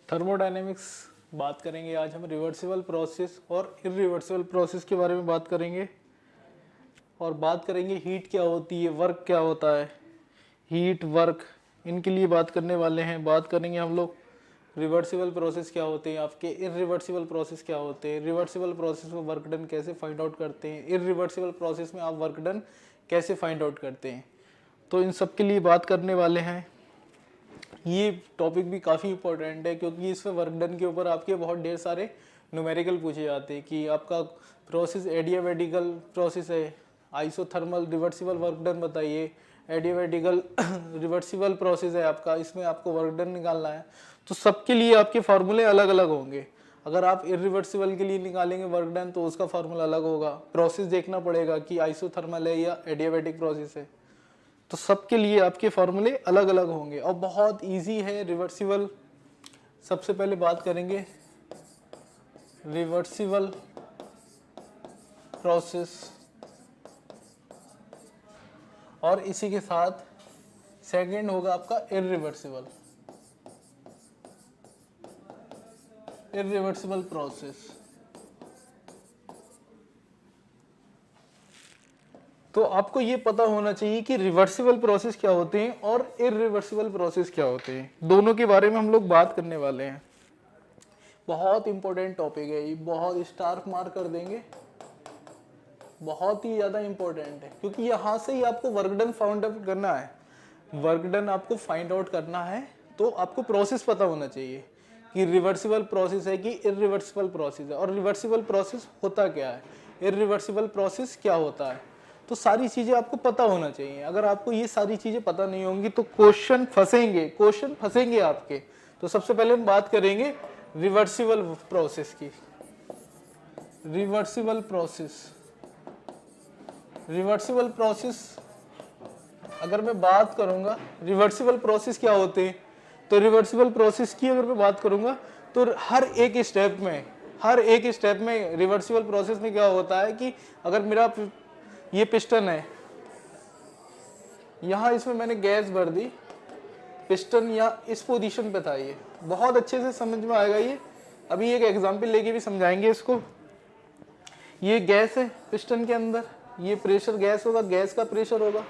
Thermodynamics बात करेंगे। आज हम रिवर्सिबल प्रोसेस और इरिवर्सिबल प्रोसेस के बारे में बात करेंगे और बात करेंगे हीट क्या होती है, वर्क क्या होता है, हीट वर्क इनके लिए बात करने वाले हैं। बात करेंगे हम लोग रिवर्सिबल प्रोसेस क्या होते हैं, आपके इरिवर्सिबल प्रोसेस क्या होते हैं, रिवर्सिबल प्रोसेस में वर्क डन कैसे फाइंड आउट करते हैं, इरिवर्सिबल प्रोसेस में आप वर्क डन कैसे फाइंड आउट करते हैं। तो इन सब के लिए बात करने वाले हैं। ये टॉपिक भी काफ़ी इंपॉर्टेंट है क्योंकि इसमें वर्क डन के ऊपर आपके बहुत ढेर सारे न्यूमेरिकल पूछे जाते हैं कि आपका प्रोसेस एडियाबैटिकल प्रोसेस है, आइसोथर्मल रिवर्सिबल वर्क डन बताइए, एडियाबैटिकल रिवर्सिबल प्रोसेस है आपका, इसमें आपको वर्क डन निकालना है। तो सबके लिए आपके फार्मूले अलग अलग होंगे। अगर आप इरिवर्सिबल के लिए निकालेंगे वर्क डन तो उसका फार्मूला अलग होगा। प्रोसेस देखना पड़ेगा कि आइसोथर्मल है या एडियाबैटिक प्रोसेस है, तो सबके लिए आपके फार्मूले अलग अलग होंगे और बहुत इजी है रिवर्सिबल। सबसे पहले बात करेंगे रिवर्सिबल प्रोसेस और इसी के साथ सेकंड होगा आपका इरिवर्सिबल प्रोसेस। तो आपको ये पता होना चाहिए कि रिवर्सिबल प्रोसेस क्या होते हैं और इरिवर्सिबल प्रोसेस क्या होते हैं। दोनों के बारे में हम लोग बात करने वाले हैं। बहुत इंपॉर्टेंट टॉपिक है ये, बहुत स्टार मार्क कर देंगे, बहुत ही ज़्यादा इंपॉर्टेंट है क्योंकि यहाँ से ही आपको वर्क डन फाइंड आउट करना है। वर्क डन आपको फाइंड आउट करना है तो आपको प्रोसेस पता होना चाहिए कि रिवर्सिबल प्रोसेस है कि इरिवर्सिबल प्रोसेस है और रिवर्सिबल प्रोसेस होता क्या है, इरिवर्सिबल प्रोसेस क्या होता है। तो सारी चीज़ें आपको पता होना चाहिए। अगर आपको ये सारी चीज़ें पता नहीं होंगी तो क्वेश्चन फंसेंगे आपके। तो सबसे पहले हम बात करेंगे रिवर्सिबल प्रोसेस की। रिवर्सिबल प्रोसेस अगर मैं बात करूंगा रिवर्सिबल प्रोसेस क्या होते हैं, तो रिवर्सिबल प्रोसेस की अगर मैं बात करूंगा तो हर एक स्टेप में रिवर्सिबल प्रोसेस में क्या होता है कि अगर मेरा ये पिस्टन है, यहाँ इसमें मैंने गैस भर दी, पिस्टन या इस पोजीशन पे था, ये बहुत अच्छे से समझ में आएगा। ये अभी एक एग्जांपल लेके भी समझाएंगे इसको। ये गैस है पिस्टन के अंदर, ये प्रेशर गैस होगा, गैस का प्रेशर होगा,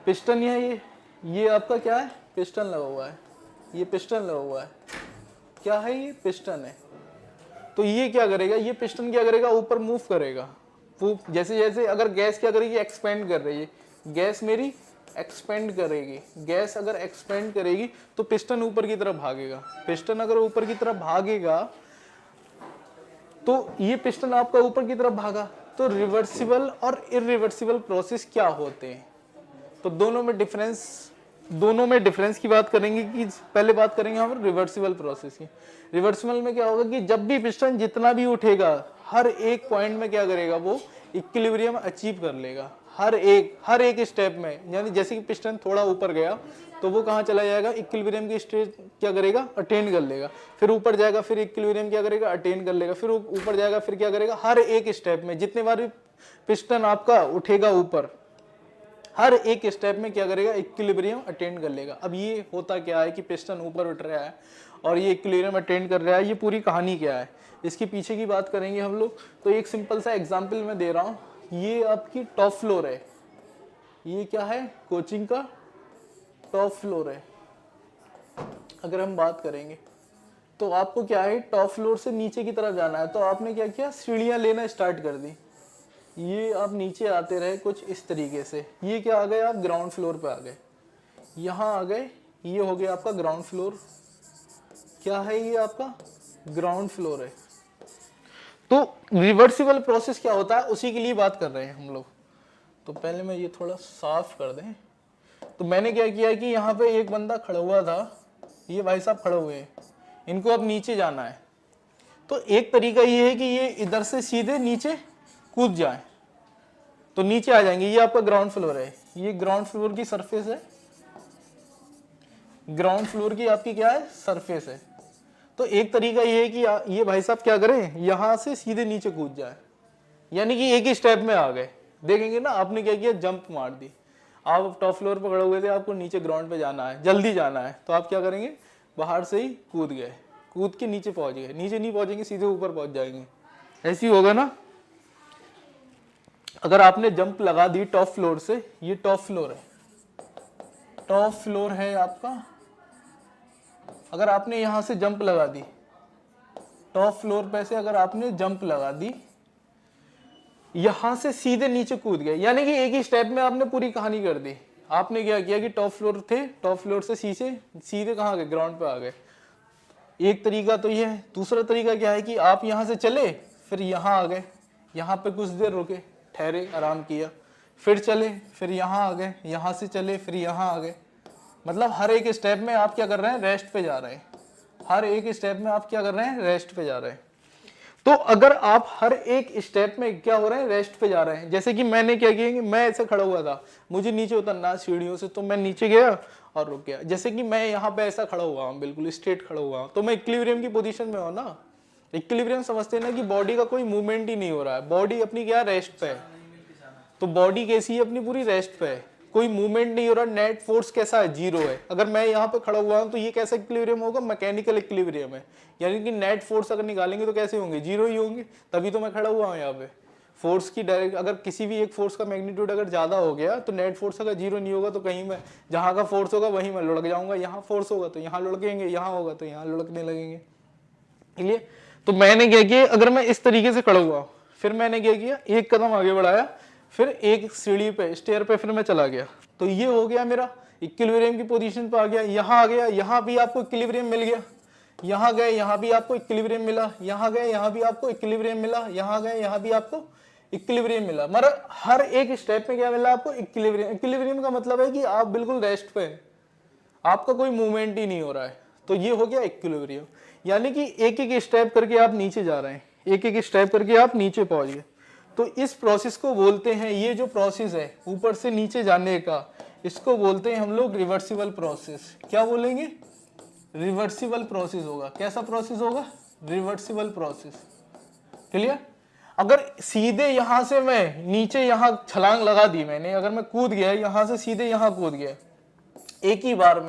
पिस्टन है ये आपका क्या है, पिस्टन लगा हुआ है, ये पिस्टन लगा हुआ है, क्या है ये पिस्टन है। तो ये क्या करेगा, ये पिस्टन क्या करेगा, ऊपर मूव करेगा। वो जैसे जैसे अगर गैस क्या करेगी, एक्सपेंड कर रही है, गैस मेरी एक्सपेंड करेगी, गैस अगर एक्सपेंड करेगी तो पिस्टन ऊपर की तरफ भागेगा। पिस्टन अगर ऊपर की तरफ भागेगा तो ये पिस्टन आपका ऊपर की तरफ भागा। तो रिवर्सिबल और इरिवर्सिबल प्रोसेस क्या होते हैं, तो दोनों में डिफरेंस की बात करेंगे कि पहले बात करेंगे हम रिवर्सिबल प्रोसेस की। रिवर्सिबल में क्या होगा कि जब भी पिस्टन जितना भी उठेगा हर एक पॉइंट में क्या करेगा, वो इक्विलिब्रियम अचीव कर लेगा हर एक स्टेप में। यानी जैसे कि पिस्टन थोड़ा ऊपर गया तो वो कहाँ चला जाएगा, इक्विलिब्रियम की स्टेज क्या करेगा, अटेन कर लेगा, फिर ऊपर जाएगा, फिर इक्विलिब्रियम क्या करेगा, अटेन कर लेगा, फिर ऊपर जाएगा, फिर क्या करेगा, हर एक स्टेप में जितने बार पिस्टन आपका उठेगा ऊपर, हर एक स्टेप में क्या करेगा, इक्विलिब्रियम अटेंड कर लेगा। अब ये होता क्या है कि पिस्टन ऊपर उठ रहा है और ये इक्विलिब्रियम अटेंड कर रहा है, ये पूरी कहानी क्या है, इसके पीछे की बात करेंगे हम लोग। तो एक सिंपल सा एग्जांपल मैं दे रहा हूँ, ये आपकी टॉप फ्लोर है, ये क्या है, कोचिंग का टॉप फ्लोर है। अगर हम बात करेंगे तो आपको क्या है, टॉप फ्लोर से नीचे की तरफ जाना है, तो आपने क्या किया, सीढ़ियाँ लेना स्टार्ट कर दी। ये आप नीचे आते रहे कुछ इस तरीके से, ये क्या आ गए, आप ग्राउंड फ्लोर पे आ गए, यहाँ आ गए, ये हो गया आपका ग्राउंड फ्लोर। क्या है ये, आपका ग्राउंड फ्लोर है। तो रिवर्सिबल प्रोसेस क्या होता है उसी के लिए बात कर रहे हैं हम लोग। तो पहले मैं ये थोड़ा साफ कर दें। तो मैंने क्या किया कि यहाँ पे एक बंदा खड़ा हुआ था, ये भाई साहब खड़े हुए हैं, इनको अब नीचे जाना है। तो एक तरीका ये है कि ये इधर से सीधे नीचे कूद जाए तो नीचे आ जाएंगे। ये आपका ग्राउंड फ्लोर है, ये ग्राउंड फ्लोर की सरफेस है, ग्राउंड फ्लोर की आपकी क्या है, सरफेस है। तो एक तरीका ये है कि ये भाई साहब क्या करें, यहां से सीधे नीचे कूद जाए, यानी कि एक ही स्टेप में आ गए। देखेंगे ना, आपने क्या किया, जंप मार दी। आप टॉप फ्लोर पर खड़े हुए थे, आपको नीचे ग्राउंड पे जाना है, जल्दी जाना है, तो आप क्या करेंगे, बाहर से ही कूद गए। कूद के नीचे पहुंच गए, नीचे नहीं पहुंचेंगे सीधे ऊपर पहुंच जाएंगे, ऐसी होगा ना। अगर आपने जंप लगा दी टॉप फ्लोर से, ये टॉप फ्लोर है, टॉप फ्लोर है आपका, अगर आपने यहां से जंप लगा दी टॉप फ्लोर पे से, अगर आपने जंप लगा दी यहां से सीधे नीचे कूद गए, यानी कि एक ही स्टेप में आपने पूरी कहानी कर दी। आपने क्या किया कि टॉप फ्लोर थे, टॉप फ्लोर से सीधे सीधे कहाँ गए, ग्राउंड पे आ गए। एक तरीका तो ये है। दूसरा तरीका क्या है कि आप यहाँ से चले फिर यहाँ आ गए, यहाँ पे कुछ देर रुके, ठहरे, आराम किया, फिर चले, फिर यहाँ आ गए, यहाँ से चले, फिर यहाँ आ गए। मतलब हर एक स्टेप में आप क्या कर रहे हैं, रेस्ट पे जा रहे हैं। हर एक स्टेप में आप क्या कर रहे हैं, रेस्ट पे जा रहे हैं। तो अगर आप हर एक स्टेप में क्या हो रहे हैं, रेस्ट पे जा रहे हैं। जैसे कि मैंने क्या किया कि मैं ऐसे खड़ा हुआ था, मुझे नीचे उतरना सीढ़ियों से, तो मैं नीचे गया और रुक गया। जैसे कि मैं यहाँ पे ऐसा खड़ा हुआ हूँ, बिल्कुल स्ट्रेट खड़ा हुआ हूँ, तो मैं इक्विलिब्रियम की पोजीशन में हूँ ना। इक्विलिब्रियम समझते हैं ना कि बॉडी का कोई मूवमेंट ही नहीं हो रहा है, बॉडी अपनी क्या रेस्ट पे है। तो बॉडी कैसी है, अपनी पूरी रेस्ट पे है, कोई मूवमेंट नहीं हो रहा। नेट फोर्स कैसा है, जीरो है। अगर मैं यहाँ पे खड़ा हुआ हूँ तो ये कैसा इक्विलिब्रियम होगा, मैकेनिकल इक्विलिब्रियम है, यानी कि नेट फोर्स अगर निकालेंगे तो कैसे होंगे, जीरो ही होंगे। तभी तो मैं खड़ा हुआ हूँ यहाँ पे। फोर्स की डायरेक्ट, अगर किसी भी एक फोर्स का मैग्नीट्यूड अगर ज्यादा हो गया तो नेट फोर्स अगर जीरो नहीं होगा तो कहीं मैं, जहाँ का फोर्स होगा वहीं मैं लुढ़क जाऊंगा। यहाँ फोर्स होगा तो यहाँ लुढ़केंगे, यहाँ होगा तो यहाँ लुढ़कने लगेंगे। इसलिए तो मैंने क्या किया, अगर मैं इस तरीके से खड़ा हुआ, फिर मैंने क्या किया, एक कदम आगे बढ़ाया, फिर एक सीढ़ी पे, स्टेयर पे फिर मैं चला गया, तो ये हो गया मेरा इक्विलिब्रियम की पोजीशन पे आ गया। यहाँ आ गया, यहाँ भी आपको इक्विलिब्रियम मिल गया, यहाँ गए, यहाँ भी आपको इक्विलिब्रियम मिला, यहाँ गए, यहाँ भी आपको इक्विलिब्रियम मिला, यहाँ गए, यहाँ भी आपको इक्विलिब्रियम मिला। मतलब हर एक स्टेप में क्या मिला आपको, इक्विलिब्रियम। इक्विलिब्रियम का मतलब है कि आप बिल्कुल रेस्ट पे हैं, आपका कोई मूवमेंट ही नहीं हो रहा है, तो ये हो गया इक्विलिब्रियम। यानी कि एक एक स्टेप करके आप नीचे जा रहे हैं, एक एक स्टेप करके आप नीचे पहुंच गए। तो इस प्रोसेस को बोलते हैं, ये जो प्रोसेस है ऊपर से नीचे जाने का, इसको बोलते हैं हम लोग रिवर्सिबल प्रोसेस। क्या बोलेंगे, रिवर्सिबल प्रोसेस होगा। कैसा प्रोसेस होगा, रिवर्सिबल प्रोसेस। क्लियर। अगर सीधे यहां से मैं नीचे, यहां छलांग लगा दी मैंने, अगर मैं कूद गया यहां से सीधे यहां कूद गया, एक ही बार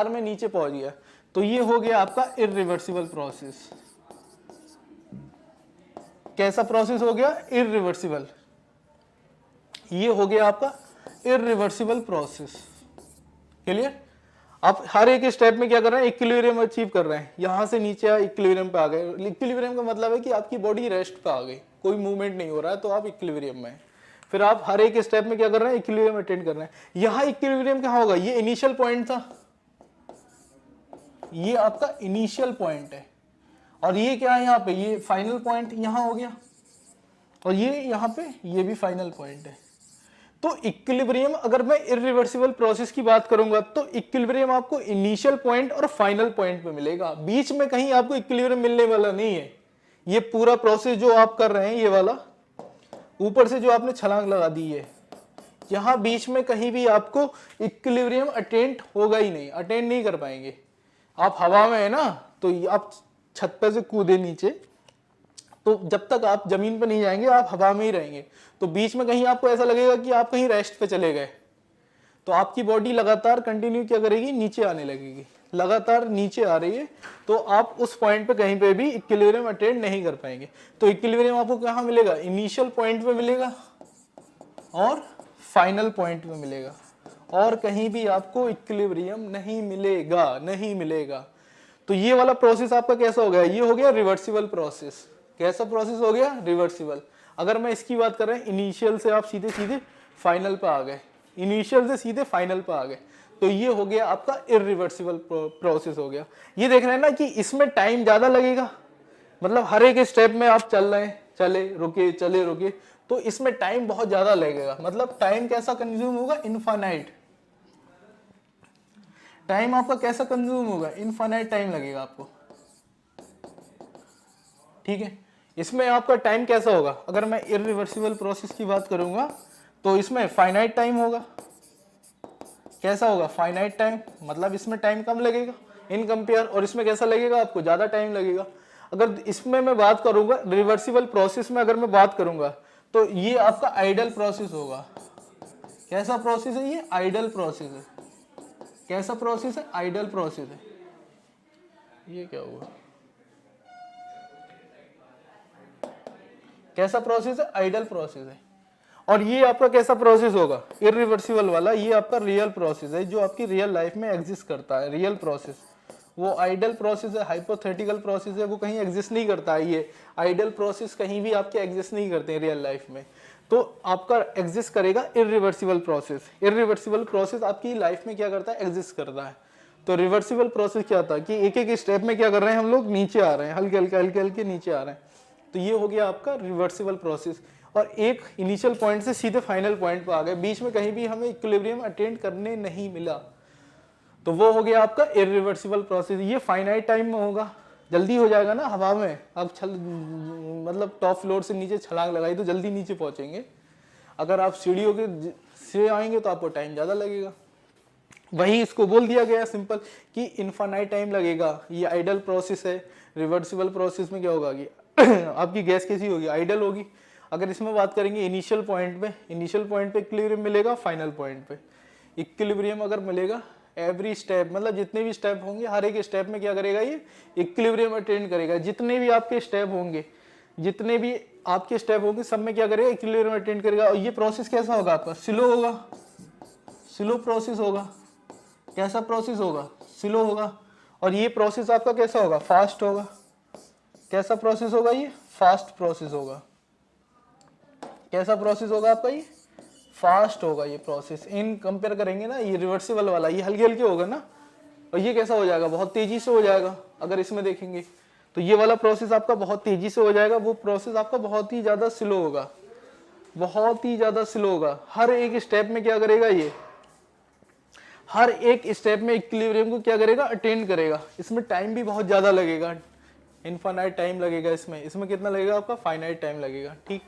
में नीचे पहुंच गया, तो ये हो गया आपका इररिवर्सिबल प्रोसेस। कैसा प्रोसेस हो गया, इररिवर्सिबल। ये हो गया आपका इररिवर्सिबल प्रोसेस। क्लियर। आप हर एक स्टेप में क्या कर रहे हैं, इक्विलिब्रियम अचीव कर रहे हैं। यहां से नीचे इक्विलिब्रियम पे आ गए। इक्विलिब्रियम का मतलब है कि आपकी बॉडी रेस्ट पे आ गई, कोई मूवमेंट नहीं हो रहा है, तो आप इक्विलिब्रियम में। फिर आप हर एक स्टेप में क्या कर रहे हैं, इक्विलिब्रियम अटेंड कर रहे हैं। यहाँ इक्विलिब्रियम कहाँ होगा, ये इनिशियल पॉइंट था, ये आपका इनिशियल पॉइंट है, और ये क्या है यहाँ पे, ये फाइनल पॉइंट यहाँ हो गया, और ये यहाँ पे ये भी फाइनल पॉइंट है। तो इक्विलिब्रियम, अगर मैं इररिवर्सिबल प्रोसेस की बात करूंगा तो इक्विलिब्रियम आपको इनिशियल पॉइंट और फाइनल पॉइंट पे मिलेगा, बीच में कहीं आपको इक्विलिब्रियम मिलने वाला नहीं है। ये पूरा प्रोसेस जो आप कर रहे हैं, ये वाला ऊपर से जो आपने छलांग लगा दी है, यहाँ बीच में कहीं भी आपको इक्विलिब्रियम अटेंड होगा ही नहीं, अटेंड नहीं कर पाएंगे। आप हवा में है ना, तो आप छत पे से कूदे नीचे, तो जब तक आप जमीन पर नहीं जाएंगे आप हवा में ही रहेंगे, तो बीच में कहीं आपको ऐसा लगेगा कि आप कहीं रेस्ट पे चले गए, तो आपकी बॉडी लगातार कंटिन्यू क्या करेगी, नीचे आने लगेगी, लगातार नीचे आ रही है, तो आप उस पॉइंट पे कहीं पे भी इक्विलिब्रियम अटेंड नहीं कर पाएंगे। तो इक्विलिब्रियम आपको कहाँ मिलेगा, इनिशियल पॉइंट पे मिलेगा और फाइनल पॉइंट पे मिलेगा, और कहीं भी आपको इक्विलिब्रियम नहीं मिलेगा। तो ये वाला प्रोसेस आपका कैसा हो गया, ये हो गया रिवर्सिबल प्रोसेस। कैसा प्रोसेस हो गया, रिवर्सिबल। अगर मैं इसकी बात कर रहे हैं, इनिशियल से आप सीधे सीधे फाइनल पे आ गए, इनिशियल से सीधे फाइनल पे आ गए, तो ये हो गया आपका इररिवर्सिबल प्रोसेस हो गया। ये देख रहे हैं ना कि इसमें टाइम ज्यादा लगेगा, मतलब हर एक स्टेप में आप चल रहे हैं, चले रुके, तो इसमें टाइम बहुत ज्यादा लगेगा। मतलब टाइम कैसा कंज्यूम होगा, इनफाइनाइट टाइम आपका कैसा कंज्यूम होगा, इनफाइनाइट टाइम लगेगा आपको। ठीक है। इसमें आपका टाइम कैसा होगा, अगर मैं इररिवर्सिबल प्रोसेस की बात करूंगा तो इसमें फाइनाइट टाइम होगा। कैसा होगा, फाइनाइट टाइम, मतलब इसमें टाइम कम लगेगा इन कंपेयर, और इसमें कैसा लगेगा, आपको ज्यादा टाइम लगेगा। अगर इसमें मैं बात करूंगा रिवर्सिबल प्रोसेस में, अगर मैं बात करूंगा तो ये आपका आइडल प्रोसेस होगा। कैसा प्रोसेस है, ये आइडल प्रोसेस है। कैसा प्रोसेस है, आइडल प्रोसेस है। ये क्या हुआ, कैसा प्रोसेस है, आइडल प्रोसेस है। और ये आपका कैसा प्रोसेस होगा, इरिवर्सिबल वाला, ये आपका रियल प्रोसेस है जो आपकी रियल लाइफ में एग्जिस्ट करता है, रियल प्रोसेस। वो आइडल प्रोसेस है, हाइपोथेटिकल प्रोसेस है, वो कहीं एग्जिस्ट नहीं करता है। ये आइडल प्रोसेस कहीं भी आपके एग्जिस्ट नहीं करते हैं रियल लाइफ में। तो आपका एग्जिस्ट करेगा इरिवर्सिबल प्रोसेस। इरिवर्सिबल प्रोसेस आपकी लाइफ में क्या करता है, एग्जिस्ट करता है। तो रिवर्सिबल प्रोसेस क्या था कि एक एक स्टेप में क्या कर रहे हैं हम लोग, नीचे आ रहे हैं, हल्के हल्के हल्के हल्के नीचे आ रहे हैं। तो ये हो गया आपका रिवर्सिबल प्रोसेस। और एक इनिशियल पॉइंट से सीधे फाइनल पॉइंट पर आ गए, बीच में कहीं भी हमें इक्विलिब्रियम अटेंड करने नहीं मिला, तो वो हो गया आपका इरिवर्सिबल प्रोसेस। ये फाइनाइट टाइम में होगा, जल्दी हो जाएगा ना। हवा में आप मतलब टॉप फ्लोर से नीचे छलांग लगाई तो जल्दी नीचे पहुंचेंगे। अगर आप सीढ़ियों के से आएंगे तो आपको टाइम ज़्यादा लगेगा। वही इसको बोल दिया गया सिंपल कि इनफाइनाइट टाइम लगेगा। ये आइडल प्रोसेस है। रिवर्सिबल प्रोसेस में क्या होगा कि आपकी गैस कैसी होगी, आइडल होगी। अगर इसमें बात करेंगे इनिशियल पॉइंट पे, इनिशियल पॉइंट पे इक्विलिब्रियम मिलेगा, फाइनल पॉइंट पे इक्विलिब्रियम अगर मिलेगा, एवरी स्टेप मतलब जितने भी स्टेप होंगे हर एक स्टेप में क्या करेगा, ये इक्विलिब्रियम अटेंड करेगा। जितने भी आपके स्टेप होंगे, जितने भी आपके स्टेप होंगे सब में क्या करेगा, इक्विलिब्रियम अटेंड करेगा। और ये प्रोसेस कैसा होगा आपका, स्लो होगा, स्लो प्रोसेस होगा। कैसा प्रोसेस होगा, स्लो होगा। और ये प्रोसेस आपका कैसा होगा, फास्ट होगा। कैसा प्रोसेस होगा, ये फास्ट प्रोसेस होगा। कैसा प्रोसेस होगा आपका, ये फास्ट होगा ये प्रोसेस। इन कंपेयर करेंगे ना, ये रिवर्सिबल वाला ये हल्के हल्के होगा ना, और ये कैसा हो जाएगा, बहुत तेजी से हो जाएगा। अगर इसमें देखेंगे तो ये वाला प्रोसेस आपका बहुत तेजी से हो जाएगा, वो प्रोसेस आपका बहुत ही ज्यादा स्लो होगा, बहुत ही ज्यादा स्लो होगा। हर एक स्टेप में क्या करेगा, ये हर एक स्टेप में इक्विलिब्रियम को क्या करेगा, अटेंड करेगा। इसमें टाइम भी बहुत ज्यादा लगेगा, इनफाइनाइट टाइम लगेगा इसमें। इसमें कितना लगेगा आपका, फाइनाइट टाइम लगेगा। ठीक,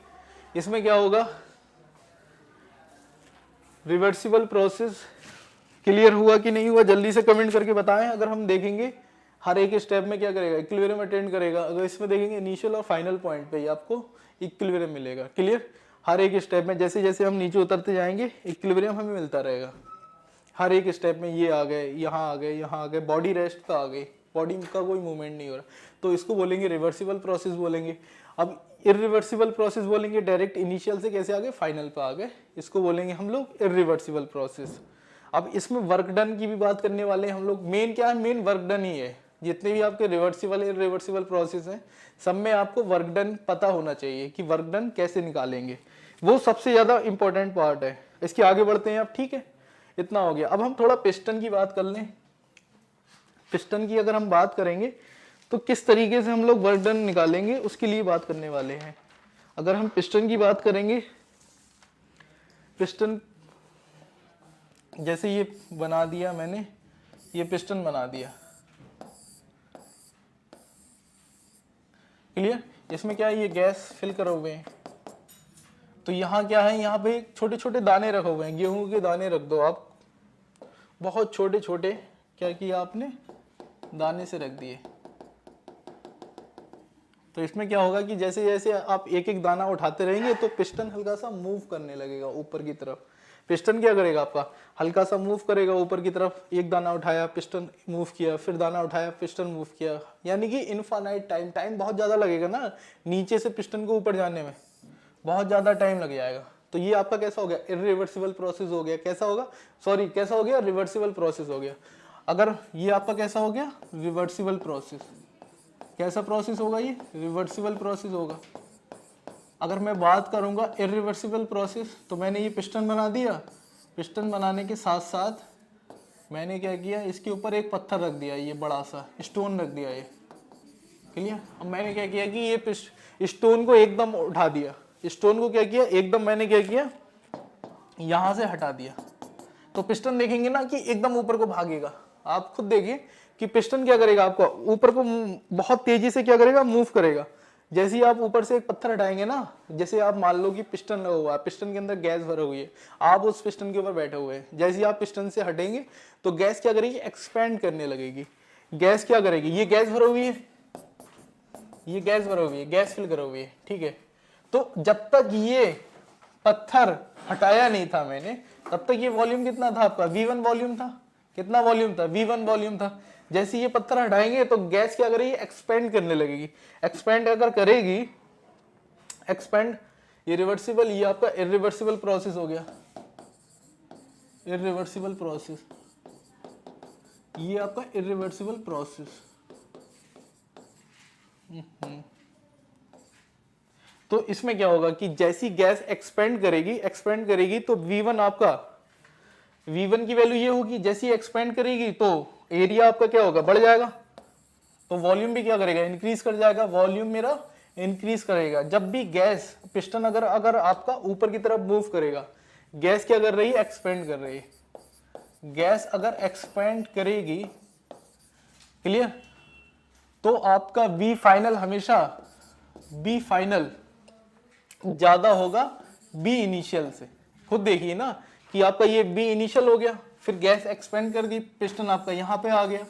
इसमें क्या होगा, रिवर्सिबल प्रोसेस क्लियर हुआ कि नहीं हुआ, जल्दी से कमेंट करके बताएं। अगर हम देखेंगे हर एक स्टेप में क्या करेगा, इक्विलिब्रियम अटेंड करेगा। अगर इसमें देखेंगे इनिशियल और फाइनल पॉइंट पे आपको इक्विलिब्रियम मिलेगा। क्लियर, हर एक स्टेप में जैसे जैसे हम नीचे उतरते जाएंगे इक्विलिब्रियम हमें मिलता रहेगा। हर एक स्टेप में ये आ गए, यहाँ आ गए, यहाँ आ गए, बॉडी रेस्ट पे आ गई, बॉडी का कोई मूवमेंट नहीं हो रहा, तो इसको बोलेंगे रिवर्सिबल प्रोसेस बोलेंगे। अब इरिवर्सिबल प्रोसेस बोलेंगे, डायरेक्ट इनिशियल से कैसे आ गए, फाइनल पे आ गए, इसको बोलेंगे हम लोग इरिवर्सिबल प्रोसेस। अब इसमें वर्क डन की भी बात करने वाले हैं हम लोग। मेन क्या है, मेन वर्क डन ही है। जितने भी आपके रिवर्सिबल इरिवर्सिबल प्रोसेस हैं सब में आपको वर्क डन पता होना चाहिए कि वर्क डन कैसे निकालेंगे, वो सबसे ज्यादा इंपॉर्टेंट पार्ट है। इसके आगे बढ़ते हैं आप, ठीक है, इतना हो गया। अब हम थोड़ा पिस्टन की बात कर लें। पिस्टन की अगर हम बात करेंगे तो किस तरीके से हम लोग वर्क डन निकालेंगे उसके लिए बात करने वाले हैं। अगर हम पिस्टन की बात करेंगे, पिस्टन जैसे ये बना दिया मैंने, ये पिस्टन बना दिया, क्लियर। इसमें क्या है, ये गैस फिल करे हुए हैं, तो यहाँ क्या है, यहाँ पे छोटे छोटे दाने रखे हुए हैं, गेहूं के दाने रख दो आप, बहुत छोटे छोटे, क्या किया आपने, दाने से रख दिए। तो इसमें क्या होगा कि जैसे जैसे आप एक एक दाना उठाते रहेंगे तो पिस्टन हल्का सा मूव करने लगेगा ऊपर की तरफ। पिस्टन क्या करेगा आपका, हल्का सा मूव करेगा ऊपर की तरफ। एक दाना उठाया, पिस्टन मूव किया, फिर दाना उठाया, पिस्टन मूव किया, यानी कि इनफाइनाइट टाइम। टाइम बहुत ज्यादा लगेगा ना, नीचे से पिस्टन को ऊपर जाने में बहुत ज्यादा टाइम लग जाएगा। तो ये आपका कैसा हो गया, इरिवर्सिबल प्रोसेस हो गया। कैसा होगा, सॉरी कैसा हो गया, रिवर्सिबल प्रोसेस हो गया। अगर ये आपका कैसा हो गया, रिवर्सिबल प्रोसेस। कैसा प्रोसेस होगा, ये रिवर्सिबल प्रोसेस होगा। अगर मैं बात करूंगा इरिवर्सिबल प्रोसेस, तो मैंने ये पिस्टन बना दिया, पिस्टन बनाने के साथ साथ मैंने क्या किया, इसके ऊपर एक पत्थर रख दिया, ये बड़ा सा स्टोन रख दिया, ये क्लियर। अब मैंने क्या किया कि ये स्टोन को एकदम उठा दिया, स्टोन को क्या किया, एकदम मैंने क्या किया, यहां से हटा दिया। तो पिस्टन देखेंगे ना कि एकदम ऊपर को भागेगा। आप खुद देखिए कि पिस्टन क्या करेगा, आपको ऊपर को बहुत तेजी से क्या करेगा, मूव करेगा। जैसे ही आप ऊपर से एक पत्थर हटाएंगे ना, जैसे आप मान लो कि पिस्टन लगा हुआ है, पिस्टन के अंदर गैस भरी हुई है, आप उस पिस्टन के ऊपर बैठे हुए हैं, जैसे ही आप पिस्टन से हटेंगे तो गैस क्या करेगी, एक्सपेंड करने लगेगी। गैस क्या करेगी, ये गैस भरी हुई है, ये गैस भरी हुई है, गैस फिल करी हुई है, ठीक है। तो जब तक ये पत्थर हटाया नहीं था मैंने, तब तक ये वॉल्यूम कितना था आपका, V1 वॉल्यूम था। कितना वॉल्यूम था, V1 वॉल्यूम था। जैसे ये पत्थर हटाएंगे तो गैस क्या करेगी, एक्सपेंड करने लगेगी। एक्सपेंड अगर करेगी, एक्सपेंड, ये रिवर्सिबल, ये आपका इरिवर्सिबल प्रोसेस हो गया, इरिवर्सिबल प्रोसेस, ये आपका इरिवर्सिबल प्रोसेस। तो इसमें क्या होगा कि जैसी गैस एक्सपेंड करेगी तो V1 आपका, V1 की वैल्यू ये होगी, जैसी एक्सपेंड करेगी तो एरिया आपका क्या होगा, बढ़ जाएगा, तो वॉल्यूम भी क्या करेगा, इंक्रीज कर जाएगा, वॉल्यूम मेरा इंक्रीज करेगा। जब भी गैस पिस्टन अगर आपका ऊपर की तरफ मूव करेगा, गैस क्या कर रही है, एक्सपेंड कर रही है, गैस अगर एक्सपेंड करेगी, क्लियर, तो आपका V फाइनल हमेशा, B फाइनल ज्यादा होगा B इनिशियल से। खुद देखिए ना कि आपका ये B इनिशियल हो गया, फिर गैस एक्सपेंड कर दी, पिस्टन आपका यहाँ पे आ गया,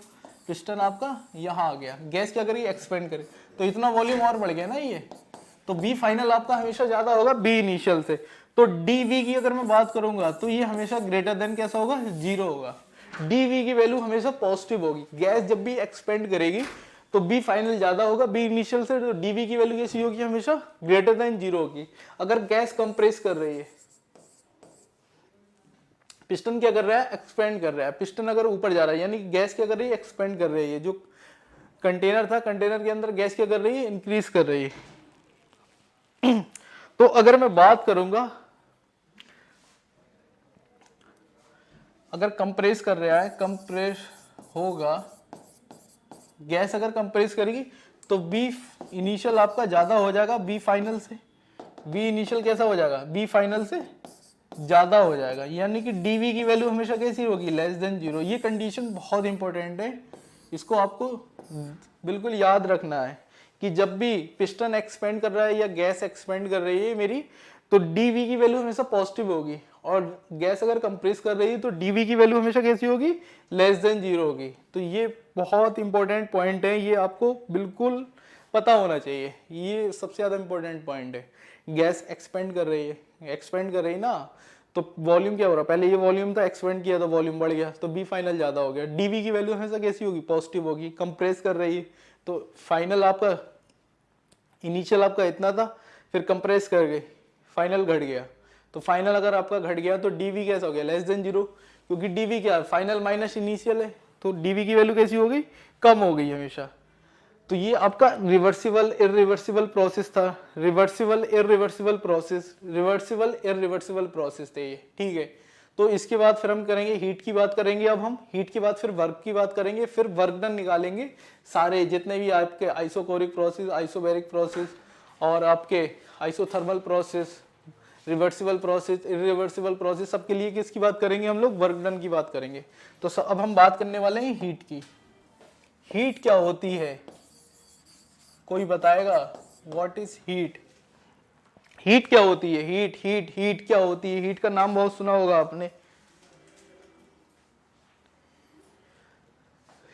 पिस्टन आपका यहाँ आ गया, गैस क्या करेगी, एक्सपेंड करे, तो इतना वॉल्यूम और बढ़ गया ना ये, तो B फाइनल आपका हमेशा ज्यादा होगा B इनिशियल से। तो DV की अगर मैं बात करूंगा तो ये हमेशा ग्रेटर देन कैसा होगा, 0 होगा। DV की वैल्यू हमेशा पॉजिटिव होगी। गैस जब भी एक्सपेंड करेगी तो B फाइनल ज्यादा होगा B इनिशियल से, तो DV की वैल्यू कैसी होगी, हमेशा ग्रेटर देन 0 होगी। अगर गैस कंप्रेस कर रही है, पिस्टन क्या कर रहा है, एक्सपेंड कर रहा है, पिस्टन अगर ऊपर जा रहा है यानी गैस क्या कर रही है, एक्सपेंड कर रही है। जो कंटेनर था, कंटेनर के अंदर गैस क्या कर रही है, इंक्रीज कर रही है। तो अगर मैं बात करूंगा, अगर कंप्रेस कर रहा है, कंप्रेस होगा, गैस अगर कंप्रेस करेगी तो B इनिशियल आपका ज्यादा हो जाएगा B फाइनल से, B इनिशियल कैसा हो जाएगा, B फाइनल से ज्यादा हो जाएगा, यानी कि DV की वैल्यू हमेशा कैसी होगी, लेस देन 0। ये कंडीशन बहुत इंपॉर्टेंट है, इसको आपको बिल्कुल याद रखना है कि जब भी पिस्टन एक्सपेंड कर रहा है या गैस एक्सपेंड कर रही है मेरी, तो DV की वैल्यू हमेशा पॉजिटिव होगी, और गैस अगर कंप्रेस कर रही है तो DV की वैल्यू हमेशा कैसी होगी, लेस देन 0 होगी। तो ये बहुत इंपॉर्टेंट पॉइंट है, ये आपको बिल्कुल पता होना चाहिए, ये सबसे ज्यादा इंपॉर्टेंट पॉइंट है। गैस एक्सपेंड कर रही है, एक्सपेंड कर रही ना, तो वॉल्यूम क्या हो रहा है, पहले ये वॉल्यूम था, एक्सपेंड किया तो वॉल्यूम बढ़ गया, तो B फाइनल ज्यादा हो गया। DV की वैल्यू हमेशा कैसी होगी, पॉजिटिव होगी। कंप्रेस कर रही है तो फाइनल आपका, इनिशियल आपका इतना था, फिर कंप्रेस कर गई, फाइनल घट गया, तो फाइनल अगर आपका घट गया तो DV कैसा हो गया, लेस देन 0, क्योंकि DV क्या है, फाइनल माइनस इनिशियल है, तो DV की वैल्यू कैसी हो गई, कम हो गई हमेशा। तो ये आपका रिवर्सिबल इरिवर्सिबल प्रोसेस था, reversible irreversible process, reversible irreversible process थे ये, ठीक है। तो इसके बाद फिर हम करेंगे हीट की बात करेंगे, अब हम हीट के बाद फिर वर्क की बात करेंगे, फिर वर्क डन निकालेंगे, सारे जितने भी आपके आइसोकोरिक प्रोसेस, आइसोबैरिक प्रोसेस और आपके isothermal process, reversible process, irreversible process, सबके लिए किसकी बात करेंगे हम लोग, वर्क डन की बात करेंगे। तो अब हम बात करने वाले हैं हीट की। हीट क्या होती है, कोई बताएगा, व्हाट इज हीट, हीट क्या होती है, हीट हीट हीट क्या होती है, हीट का नाम बहुत सुना होगा आपने।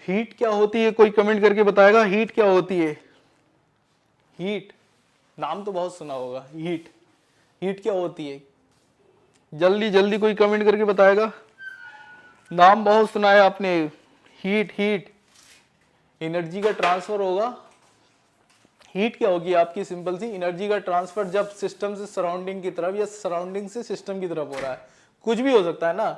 हीट क्या होती है, कोई कमेंट करके बताएगा, हीट क्या होती है। हीट नाम तो बहुत सुना होगा, हीट, हीट क्या होती है, जल्दी जल्दी कोई कमेंट करके बताएगा, नाम बहुत सुना है आपने। हीट, हीट एनर्जी का ट्रांसफर होगा। हीट क्या होगी आपकी, सिंपल सी एनर्जी का ट्रांसफर जब सिस्टम से सराउंडिंग की तरफ या सराउंडिंग से सिस्टम की तरफ हो रहा है। कुछ भी हो सकता है ना,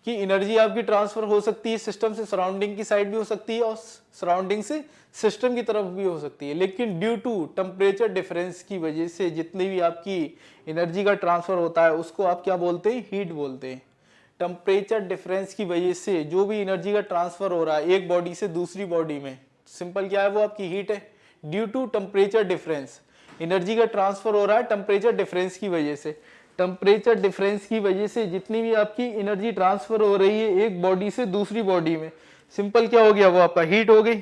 कि एनर्जी आपकी ट्रांसफर हो सकती है सिस्टम से सराउंडिंग की साइड भी हो सकती है और सराउंडिंग से सिस्टम की तरफ भी हो सकती है, लेकिन ड्यू टू टेम्परेचर डिफरेंस की वजह से जितनी भी आपकी एनर्जी का ट्रांसफर होता है उसको आप क्या बोलते हैं, हीट बोलते हैं। टेम्परेचर डिफरेंस की वजह से जो भी एनर्जी का ट्रांसफर हो रहा है एक बॉडी से दूसरी बॉडी में, सिंपल क्या है, वो आपकी हीट है। Due to temperature difference energy का ट्रांसफर हो रहा है टेम्परेचर डिफरेंस की वजह से। टेम्परेचर डिफरेंस की वजह से जितनी भी आपकी एनर्जी ट्रांसफर हो रही है एक बॉडी से दूसरी बॉडी में, सिंपल क्या हो गया, वो आपका हीट हो गई।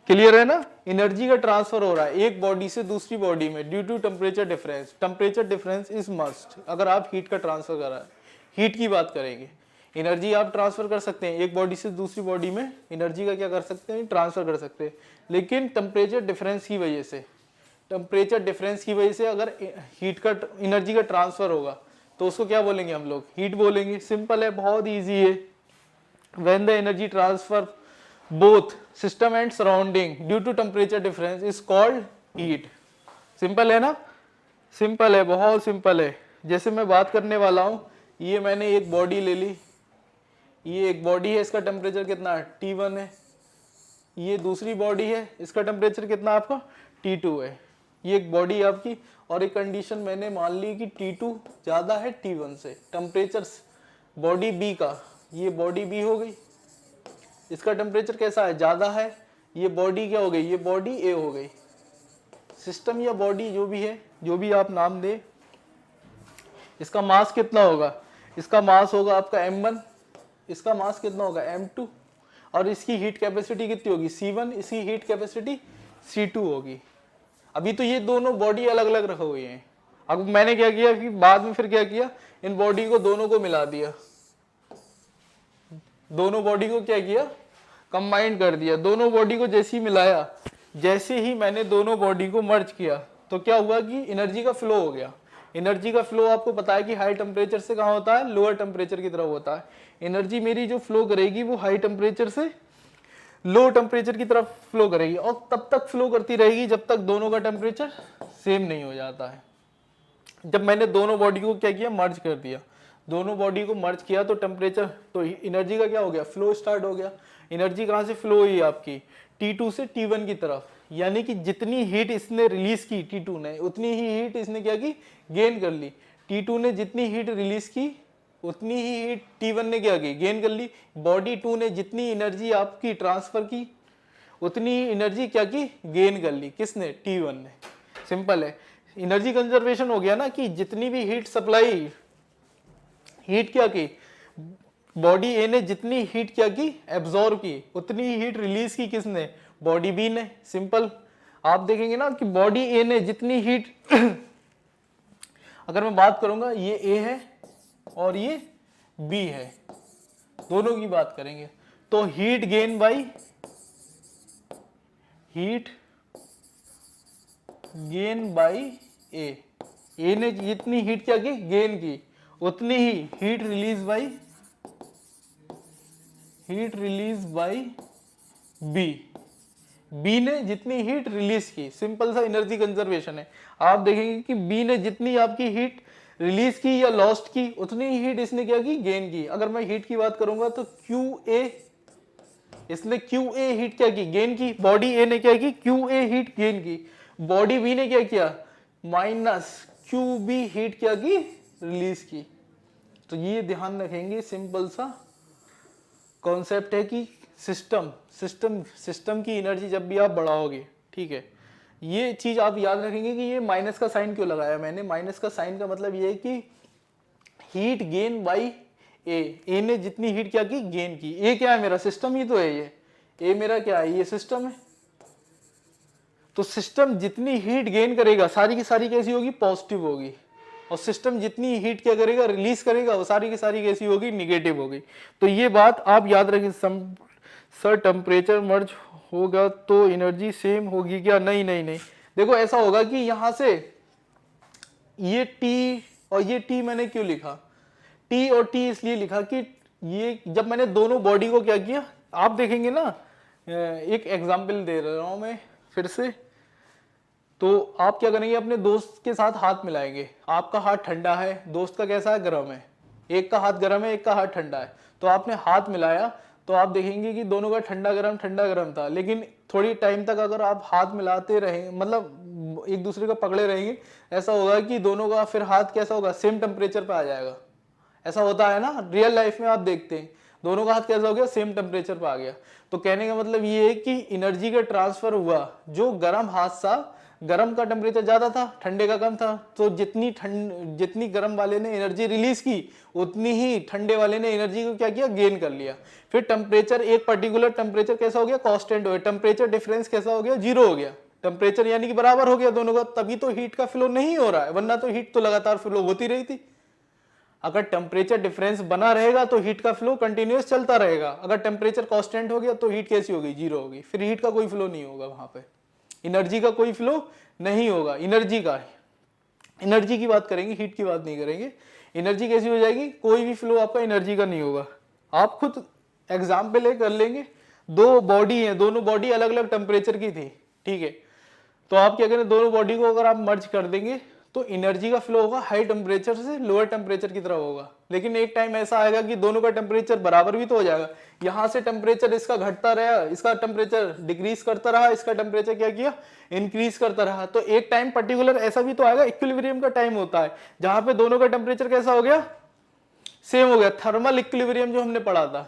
क्लियर है ना, एनर्जी का ट्रांसफर हो रहा है एक बॉडी से दूसरी बॉडी में due to temperature difference. Temperature difference is must अगर आप हीट का ट्रांसफर कर रहा है। हीट की बात करेंगे, एनर्जी आप ट्रांसफर कर सकते हैं एक बॉडी से दूसरी बॉडी में, एनर्जी का क्या कर सकते हैं, ट्रांसफर कर सकते हैं, लेकिन टेम्परेचर डिफरेंस की वजह से, टेम्परेचर डिफरेंस की वजह से अगर हीट का एनर्जी का ट्रांसफर होगा तो उसको क्या बोलेंगे हम लोग, हीट बोलेंगे। सिंपल है, बहुत इजी है। When the energy transfer both system and surrounding due to temperature difference is called heat। Simple है ना, सिंपल है, बहुत सिंपल है। जैसे मैं बात करने वाला हूं, ये मैंने एक बॉडी ले ली, ये एक बॉडी है, इसका टेम्परेचर कितना है T1 है। ये दूसरी बॉडी है, इसका टेम्परेचर कितना आपका T2 है। ये एक बॉडी है आपकी, और एक कंडीशन मैंने मान ली कि T2 ज्यादा है T1 से, टेम्परेचर बॉडी B का, ये बॉडी B हो गई, इसका टेम्परेचर कैसा है ज्यादा है, ये बॉडी क्या हो गई, ये बॉडी A हो गई। सिस्टम या बॉडी जो भी है, जो भी आप नाम दे, इसका मास कितना होगा, इसका मास होगा आपका m1, इसका मास कितना होगा m2, और इसकी हीट कैपेसिटी कितनी होगी C1, इसकी हीट कैपेसिटी C2 होगी। अभी तो ये दोनों बॉडी अलग अलग रखे हुए हैं। अब मैंने क्या किया कि बाद में फिर क्या किया, इन बॉडी को दोनों को मिला दिया, दोनों बॉडी को क्या किया, कंबाइंड कर दिया। दोनों बॉडी को जैसे ही मिलाया, जैसे ही मैंने दोनों बॉडी को मर्ज किया, तो क्या हुआ कि एनर्जी का फ्लो हो गया। एनर्जी का फ्लो आपको पता है कि हाई टेम्परेचर से कहाँ होता है, लोअर टेम्परेचर की तरफ होता है। एनर्जी मेरी जो फ्लो करेगी वो हाई टेम्परेचर से लो टेम्परेचर की तरफ फ्लो करेगी, और तब तक फ्लो करती रहेगी जब तक दोनों का टेम्परेचर सेम नहीं हो जाता है। जब मैंने दोनों बॉडी को क्या किया, मर्ज कर दिया, दोनों बॉडी को मर्ज किया, तो टेम्परेचर, तो एनर्जी का क्या हो गया, फ्लो स्टार्ट हो गया। एनर्जी कहाँ से फ्लो हुई आपकी, T2 से T1 की तरफ, यानी कि जितनी हीट इसने रिलीज की T2 ने, उतनी ही हीट इसने क्या की, गेन कर ली। T2 ने जितनी हीट रिलीज की, उतनी ही हीट T1 ने क्या की, गेन कर ली। बॉडी 2 ने जितनी एनर्जी आपकी ट्रांसफर की, उतनी ही एनर्जी क्या की, गेन कर ली। किसने, T1 ने। सिंपल है, एनर्जी कंजर्वेशन हो गया ना, कि जितनी भी हीट सप्लाई, हीट क्या की, बॉडी ए ने जितनी हीट क्या की, एब्जॉर्ब की, उतनी ही हीट रिलीज की किसने, बॉडी बी ने। सिंपल, आप देखेंगे ना कि बॉडी ए ने जितनी हीट अगर मैं बात करूंगा, ये ए है और ये बी है, दोनों की बात करेंगे, तो heat gain by heat gain by A ने जितनी हीट क्या की, गेन की, उतनी ही हीट रिलीज बाई बी ने जितनी हीट रिलीज की। सिंपल सा एनर्जी कंजर्वेशन है। आप देखेंगे कि बी ने जितनी आपकी हीट रिलीज की या लॉस्ट की, उतनी ही हीट इसने क्या की, गेन की। अगर मैं हीट की बात करूंगा तो QA, इसने QA हीट क्या की, गेन की। बॉडी ए ने क्या की, QA हीट गेन की। बॉडी बी ने क्या किया, माइनस QB हीट क्या की, रिलीज की। तो ये ध्यान रखेंगे, सिंपल सा कॉन्सेप्ट है कि सिस्टम की एनर्जी जब भी आप बढ़ाओगे, ठीक है, ये चीज आप याद रखेंगे कि ये माइनस का साइन क्यों लगाया मैंने। माइनस का साइन का मतलब ये है कि हीट गेन बाई ए ने जितनी हीट क्या की, गेन की। ए क्या है, मेरा सिस्टम ही तो है, ये ए मेरा क्या है, ये सिस्टम है। तो सिस्टम जितनी हीट गेन करेगा, सारी की सारी कैसी होगी, पॉजिटिव होगी, और सिस्टम जितनी हीट क्या करेगा, रिलीज करेगा, वो सारी की सारी कैसी होगी, निगेटिव होगी। तो ये बात आप याद रखें। सर टेम्परेचर मर्ज होगा तो एनर्जी सेम होगी क्या, नहीं नहीं नहीं। देखो ऐसा होगा कि यहां से ये T और ये T मैंने क्यों लिखा, T और T इसलिए लिखा कि ये जब मैंने दोनों बॉडी को क्या किया, आप देखेंगे ना, एक एग्जांपल दे रहा हूं मैं फिर से। तो आप क्या करेंगे, अपने दोस्त के साथ हाथ मिलाएंगे। आपका हाथ ठंडा है, दोस्त का कैसा है, गर्म है। एक का हाथ गर्म है, एक का हाथ ठंडा है। तो आपने हाथ मिलाया, तो आप देखेंगे कि दोनों का ठंडा गर्म था। लेकिन थोड़ी टाइम तक अगर आप हाथ मिलाते रहे, मतलब एक दूसरे को पकड़े रहेंगे, ऐसा होगा कि दोनों का फिर हाथ कैसा होगा, सेम टेम्परेचर पे आ जाएगा। ऐसा होता है ना, रियल लाइफ में आप देखते हैं, दोनों का हाथ कैसा हो गया, सेम टेम्परेचर पे आ गया। तो कहने का मतलब ये है कि एनर्जी का ट्रांसफर हुआ। जो गर्म हाथ सा, गर्म का टेम्परेचर ज्यादा था, ठंडे का कम था, तो जितनी गर्म वाले ने एनर्जी रिलीज की, उतनी ही ठंडे वाले ने एनर्जी को क्या किया, गेन कर लिया। फिर टेम्परेचर, एक पर्टिकुलर टेम्परेचर कैसा हो गया, कांस्टेंट हो गया। टेम्परेचर डिफरेंस कैसा हो गया, 0 हो गया। टेम्परेचर यानी कि बराबर हो गया दोनों का, तभी तो हीट का फ्लो नहीं हो रहा है, वरना तो हीट तो लगातार फ्लो होती रही थी। अगर टेम्परेचर डिफरेंस बना रहेगा तो हीट का फ्लो कंटिन्यूअस चलता रहेगा। अगर टेम्परेचर कांस्टेंट हो गया तो हीट कैसी होगी, 0 होगी। फिर हीट का कोई फ्लो नहीं होगा, वहां पे एनर्जी का कोई फ्लो नहीं होगा। एनर्जी की बात करेंगे, हीट की बात नहीं करेंगे। एनर्जी कैसी हो जाएगी, कोई भी फ्लो आपका एनर्जी का नहीं होगा। आप खुद एग्जाम्पल कर लेंगे दो बॉडी है, दोनों बॉडी अलग अलग टेम्परेचर की थी, ठीक है। तो आप क्या करें, दोनों बॉडी को अगर आप मर्ज कर देंगे तो एनर्जी का फ्लो होगा हाई टेम्परेचर से लोअर टेम्परेचर की तरफ होगा। लेकिन एक टाइम ऐसा आएगा कि दोनों का टेम्परेचर बराबर भी तो हो जाएगा। यहाँ से टेम्परेचर इसका घटता रहा, इसका टेम्परेचर डिक्रीज करता रहा, इसका टेम्परेचर क्या किया, इंक्रीज करता रहा। तो एक टाइम पर्टिकुलर ऐसा भी तो आएगा, इक्विलिब्रियम का टाइम होता है जहां पे दोनों का टेम्परेचर कैसा हो गया, सेम हो गया, थर्मल इक्विलिब्रियम जो हमने पढ़ा था।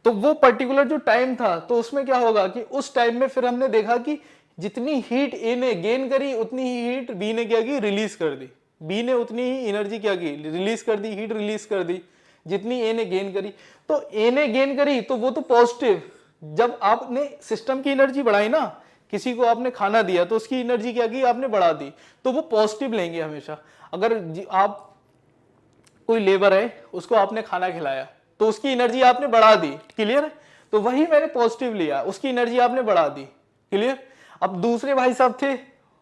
तो वो पर्टिकुलर जो टाइम था, तो उसमें क्या होगा कि उस टाइम में फिर हमने देखा कि जितनी हीट ए ने गेन करी उतनी ही हीट बी ने क्या की, रिलीज कर दी। बी ने उतनी ही एनर्जी क्या की, रिलीज कर दी, हीट रिलीज कर दी जितनी ए ने गेन करी। तो ए ने गेन करी तो वो तो पॉजिटिव, जब आपने सिस्टम की एनर्जी बढ़ाई ना, किसी को आपने खाना दिया तो उसकी एनर्जी क्या की, आपने बढ़ा दी, तो वो पॉजिटिव लेंगे हमेशा। अगर आप कोई लेबर है, उसको आपने खाना खिलाया तो उसकी एनर्जी आपने बढ़ा दी, क्लियर है, तो वही मैंने पॉजिटिव लिया, उसकी एनर्जी आपने बढ़ा दी, क्लियर। अब दूसरे भाई साहब थे,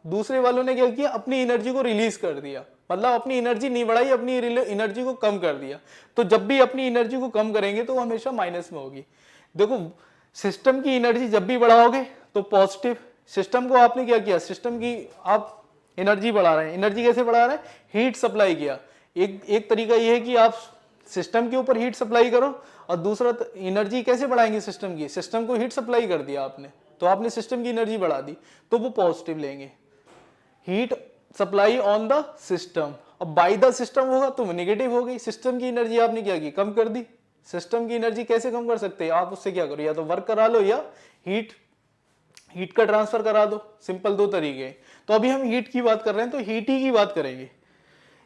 दूसरे वालों ने क्या किया, अपनी एनर्जी को रिलीज कर दिया, मतलब अपनी एनर्जी नहीं बढ़ाई, अपनी एनर्जी को कम कर दिया। तो जब भी अपनी एनर्जी को कम करेंगे तो हमेशा माइनस में होगी। देखो, सिस्टम की एनर्जी जब भी बढ़ाओगे तो पॉजिटिव, सिस्टम को आपने क्या किया, सिस्टम की आप एनर्जी बढ़ा रहे हैं। एनर्जी कैसे बढ़ा रहे हैं, हीट सप्लाई किया। एक तरीका यह है कि आप सिस्टम के ऊपर हीट सप्लाई करो, और दूसरा एनर्जी कैसे बढ़ाएंगे सिस्टम की, सिस्टम को हीट सप्लाई कर दिया आपने, तो आपने सिस्टम की एनर्जी बढ़ा दी, तो वो पॉजिटिव लेंगे। Heat supply on the system, अब बाय द सिस्टम होगा तो नेगेटिव हो गई। सिस्टम की एनर्जी आपने क्या की, कम कर दी। सिस्टम की एनर्जी कैसे कम कर सकते हैं आप, उससे क्या करो, या तो वर्क करा लो या हीट का ट्रांसफर करा दो, सिंपल दो तरीके। तो अभी हम हीट की बात कर रहे हैं, तो हीट ही की बात करेंगे।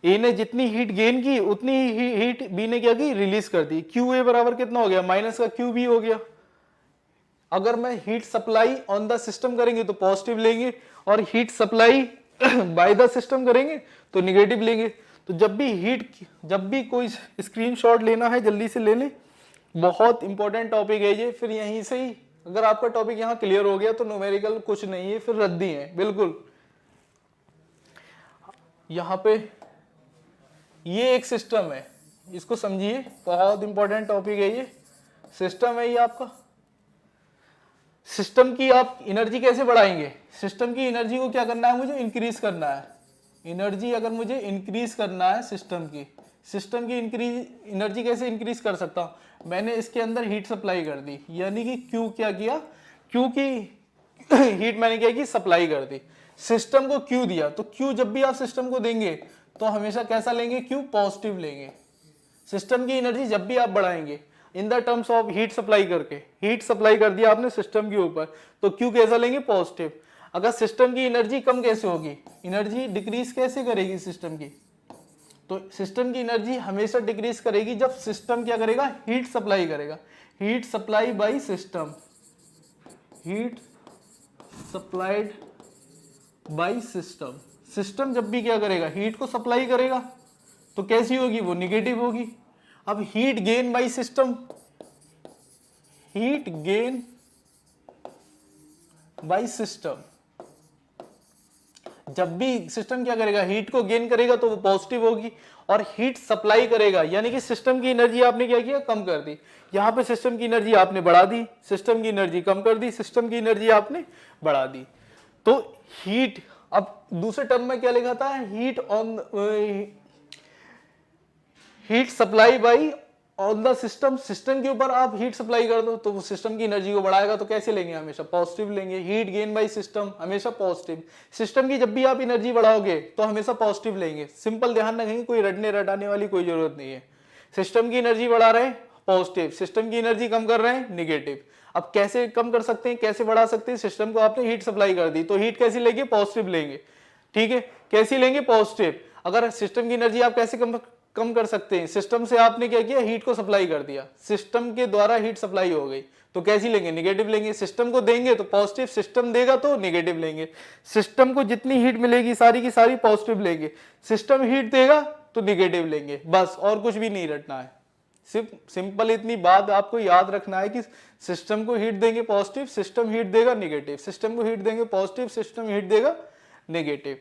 ए ने जितनी हीट गेन की उतनी ही हीट बी ने क्या की, रिलीज कर दी। क्यू ए बराबर कितना हो गया, माइनस का क्यू बी हो गया। अगर मैं heat supply on the system करेंगे तो पॉजिटिव लेंगे, और heat supply by the system करेंगे तो निगेटिव लेंगे। तो जब भी कोई स्क्रीनशॉट लेना है जल्दी से ले लें, बहुत इंपॉर्टेंट टॉपिक है ये। फिर यहीं से ही अगर आपका टॉपिक यहाँ क्लियर हो गया तो न्यूमेरिकल कुछ नहीं है, फिर रद्दी है बिल्कुल। यहाँ पे ये एक सिस्टम है, इसको समझिए, बहुत इंपॉर्टेंट टॉपिक है ये। सिस्टम है ये आपका, सिस्टम की आप एनर्जी कैसे बढ़ाएंगे, सिस्टम की एनर्जी को क्या करना है, मुझे इंक्रीज करना है। एनर्जी अगर मुझे इंक्रीज करना है सिस्टम की एनर्जी कैसे इंक्रीज कर सकता हूं, मैंने इसके अंदर हीट सप्लाई कर दी, यानी कि क्यू क्या किया, क्यू की हीट मैंने क्या की, सप्लाई कर दी। सिस्टम को क्यू दिया, तो क्यू जब भी आप सिस्टम को देंगे तो हमेशा कैसा लेंगे, क्यू पॉजिटिव लेंगे। सिस्टम की एनर्जी जब भी आप बढ़ाएंगे in the terms of heat supply करके, हीट सप्लाई कर दिया आपने सिस्टम के ऊपर, तो क्यू कैसा लेंगे, पॉजिटिव। अगर सिस्टम की एनर्जी कम कैसे होगी, एनर्जी डिक्रीज कैसे करेगी सिस्टम की, तो सिस्टम की एनर्जी हमेशा डिक्रीज करेगी जब सिस्टम क्या करेगा, हीट सप्लाई करेगा। Heat supply by system, heat supplied by system. System जब भी क्या करेगा, हीट को सप्लाई करेगा, तो कैसी होगी, वो निगेटिव होगी। अब heat gain by system, heat gain by system, जब भी सिस्टम क्या करेगा, हीट को गेन करेगा तो वो पॉजिटिव होगी, और हीट सप्लाई करेगा यानी कि सिस्टम की एनर्जी आपने क्या किया, कम कर दी। यहां पे सिस्टम की एनर्जी आपने बढ़ा दी, सिस्टम की एनर्जी कम कर दी, सिस्टम की एनर्जी आपने बढ़ा दी। तो हीट, अब दूसरे टर्म में क्या लिखा था, heat supply by on the system. System के ऊपर आप हीट सप्लाई कर दो तो वो सिस्टम की एनर्जी को बढ़ाएगा, तो कैसे लेंगे, हमेशा पॉजिटिव लेंगे। हीट गेन बाई सिस्टम हमेशा पॉजिटिव, सिस्टम की जब भी आप एनर्जी बढ़ाओगे तो हमेशा पॉजिटिव लेंगे। सिंपल ध्यान रखेंगे, कोई रटने रटाने वाली कोई जरूरत नहीं है। सिस्टम की एनर्जी बढ़ा रहे हैं पॉजिटिव, सिस्टम की एनर्जी कम कर रहे हैं निगेटिव। अब कैसे कम कर सकते हैं, कैसे बढ़ा सकते हैं, सिस्टम को आपने हीट सप्लाई कर दी तो हीट कैसी लेंगे, पॉजिटिव लेंगे, ठीक है। कैसी लेंगे, पॉजिटिव। अगर सिस्टम की एनर्जी आप कैसे कम कर सकते हैं, सिस्टम से आपने क्या किया, हीट को सप्लाई कर दिया, सिस्टम के द्वारा हीट सप्लाई हो गई, तो कैसी लेंगे, निगेटिव लेंगे। सिस्टम को देंगे तो पॉजिटिव, सिस्टम देगा तो निगेटिव लेंगे। सिस्टम को जितनी हीट मिलेगी सारी की सारी पॉजिटिव लेंगे, सिस्टम हीट देगा तो निगेटिव लेंगे, बस और कुछ भी नहीं रटना है। सिर्फ सिंपल इतनी बात आपको याद रखना है कि सिस्टम को हीट देंगे पॉजिटिव, सिस्टम हीट देगा निगेटिव, सिस्टम को हीट देंगे पॉजिटिव, सिस्टम हीट देगा negative.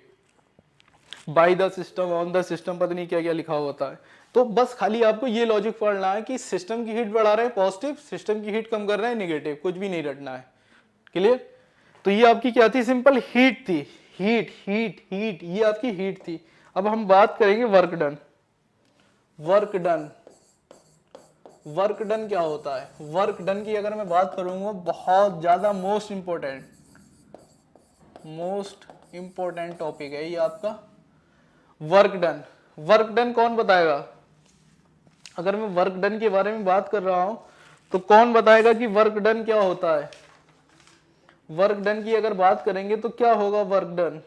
By the system, on the system, पता नहीं क्या क्या लिखा होता है, तो बस खाली आपको ये लॉजिक पढ़ना है कि सिस्टम की हीट बढ़ा रहे हैं पॉजिटिव, सिस्टम की हीट कम कर रहे हैं नेगेटिव, कुछ भी नहीं रटना है। क्लियर? तो ये आपकी क्या थी? सिंपल हीट थी। हीट हीट हीट, ये आपकी हीट थी। अब हम बात करेंगे work done. Work done, work done क्या होता है? वर्क डन की अगर मैं बात करूंगा, बहुत ज्यादा मोस्ट इंपॉर्टेंट टॉपिक है ये आपका वर्क डन। वर्क डन कौन बताएगा? अगर मैं वर्क डन के बारे में बात कर रहा हूं तो कौन बताएगा कि वर्क डन क्या होता है? वर्क डन की अगर बात करेंगे तो क्या होगा वर्क डन?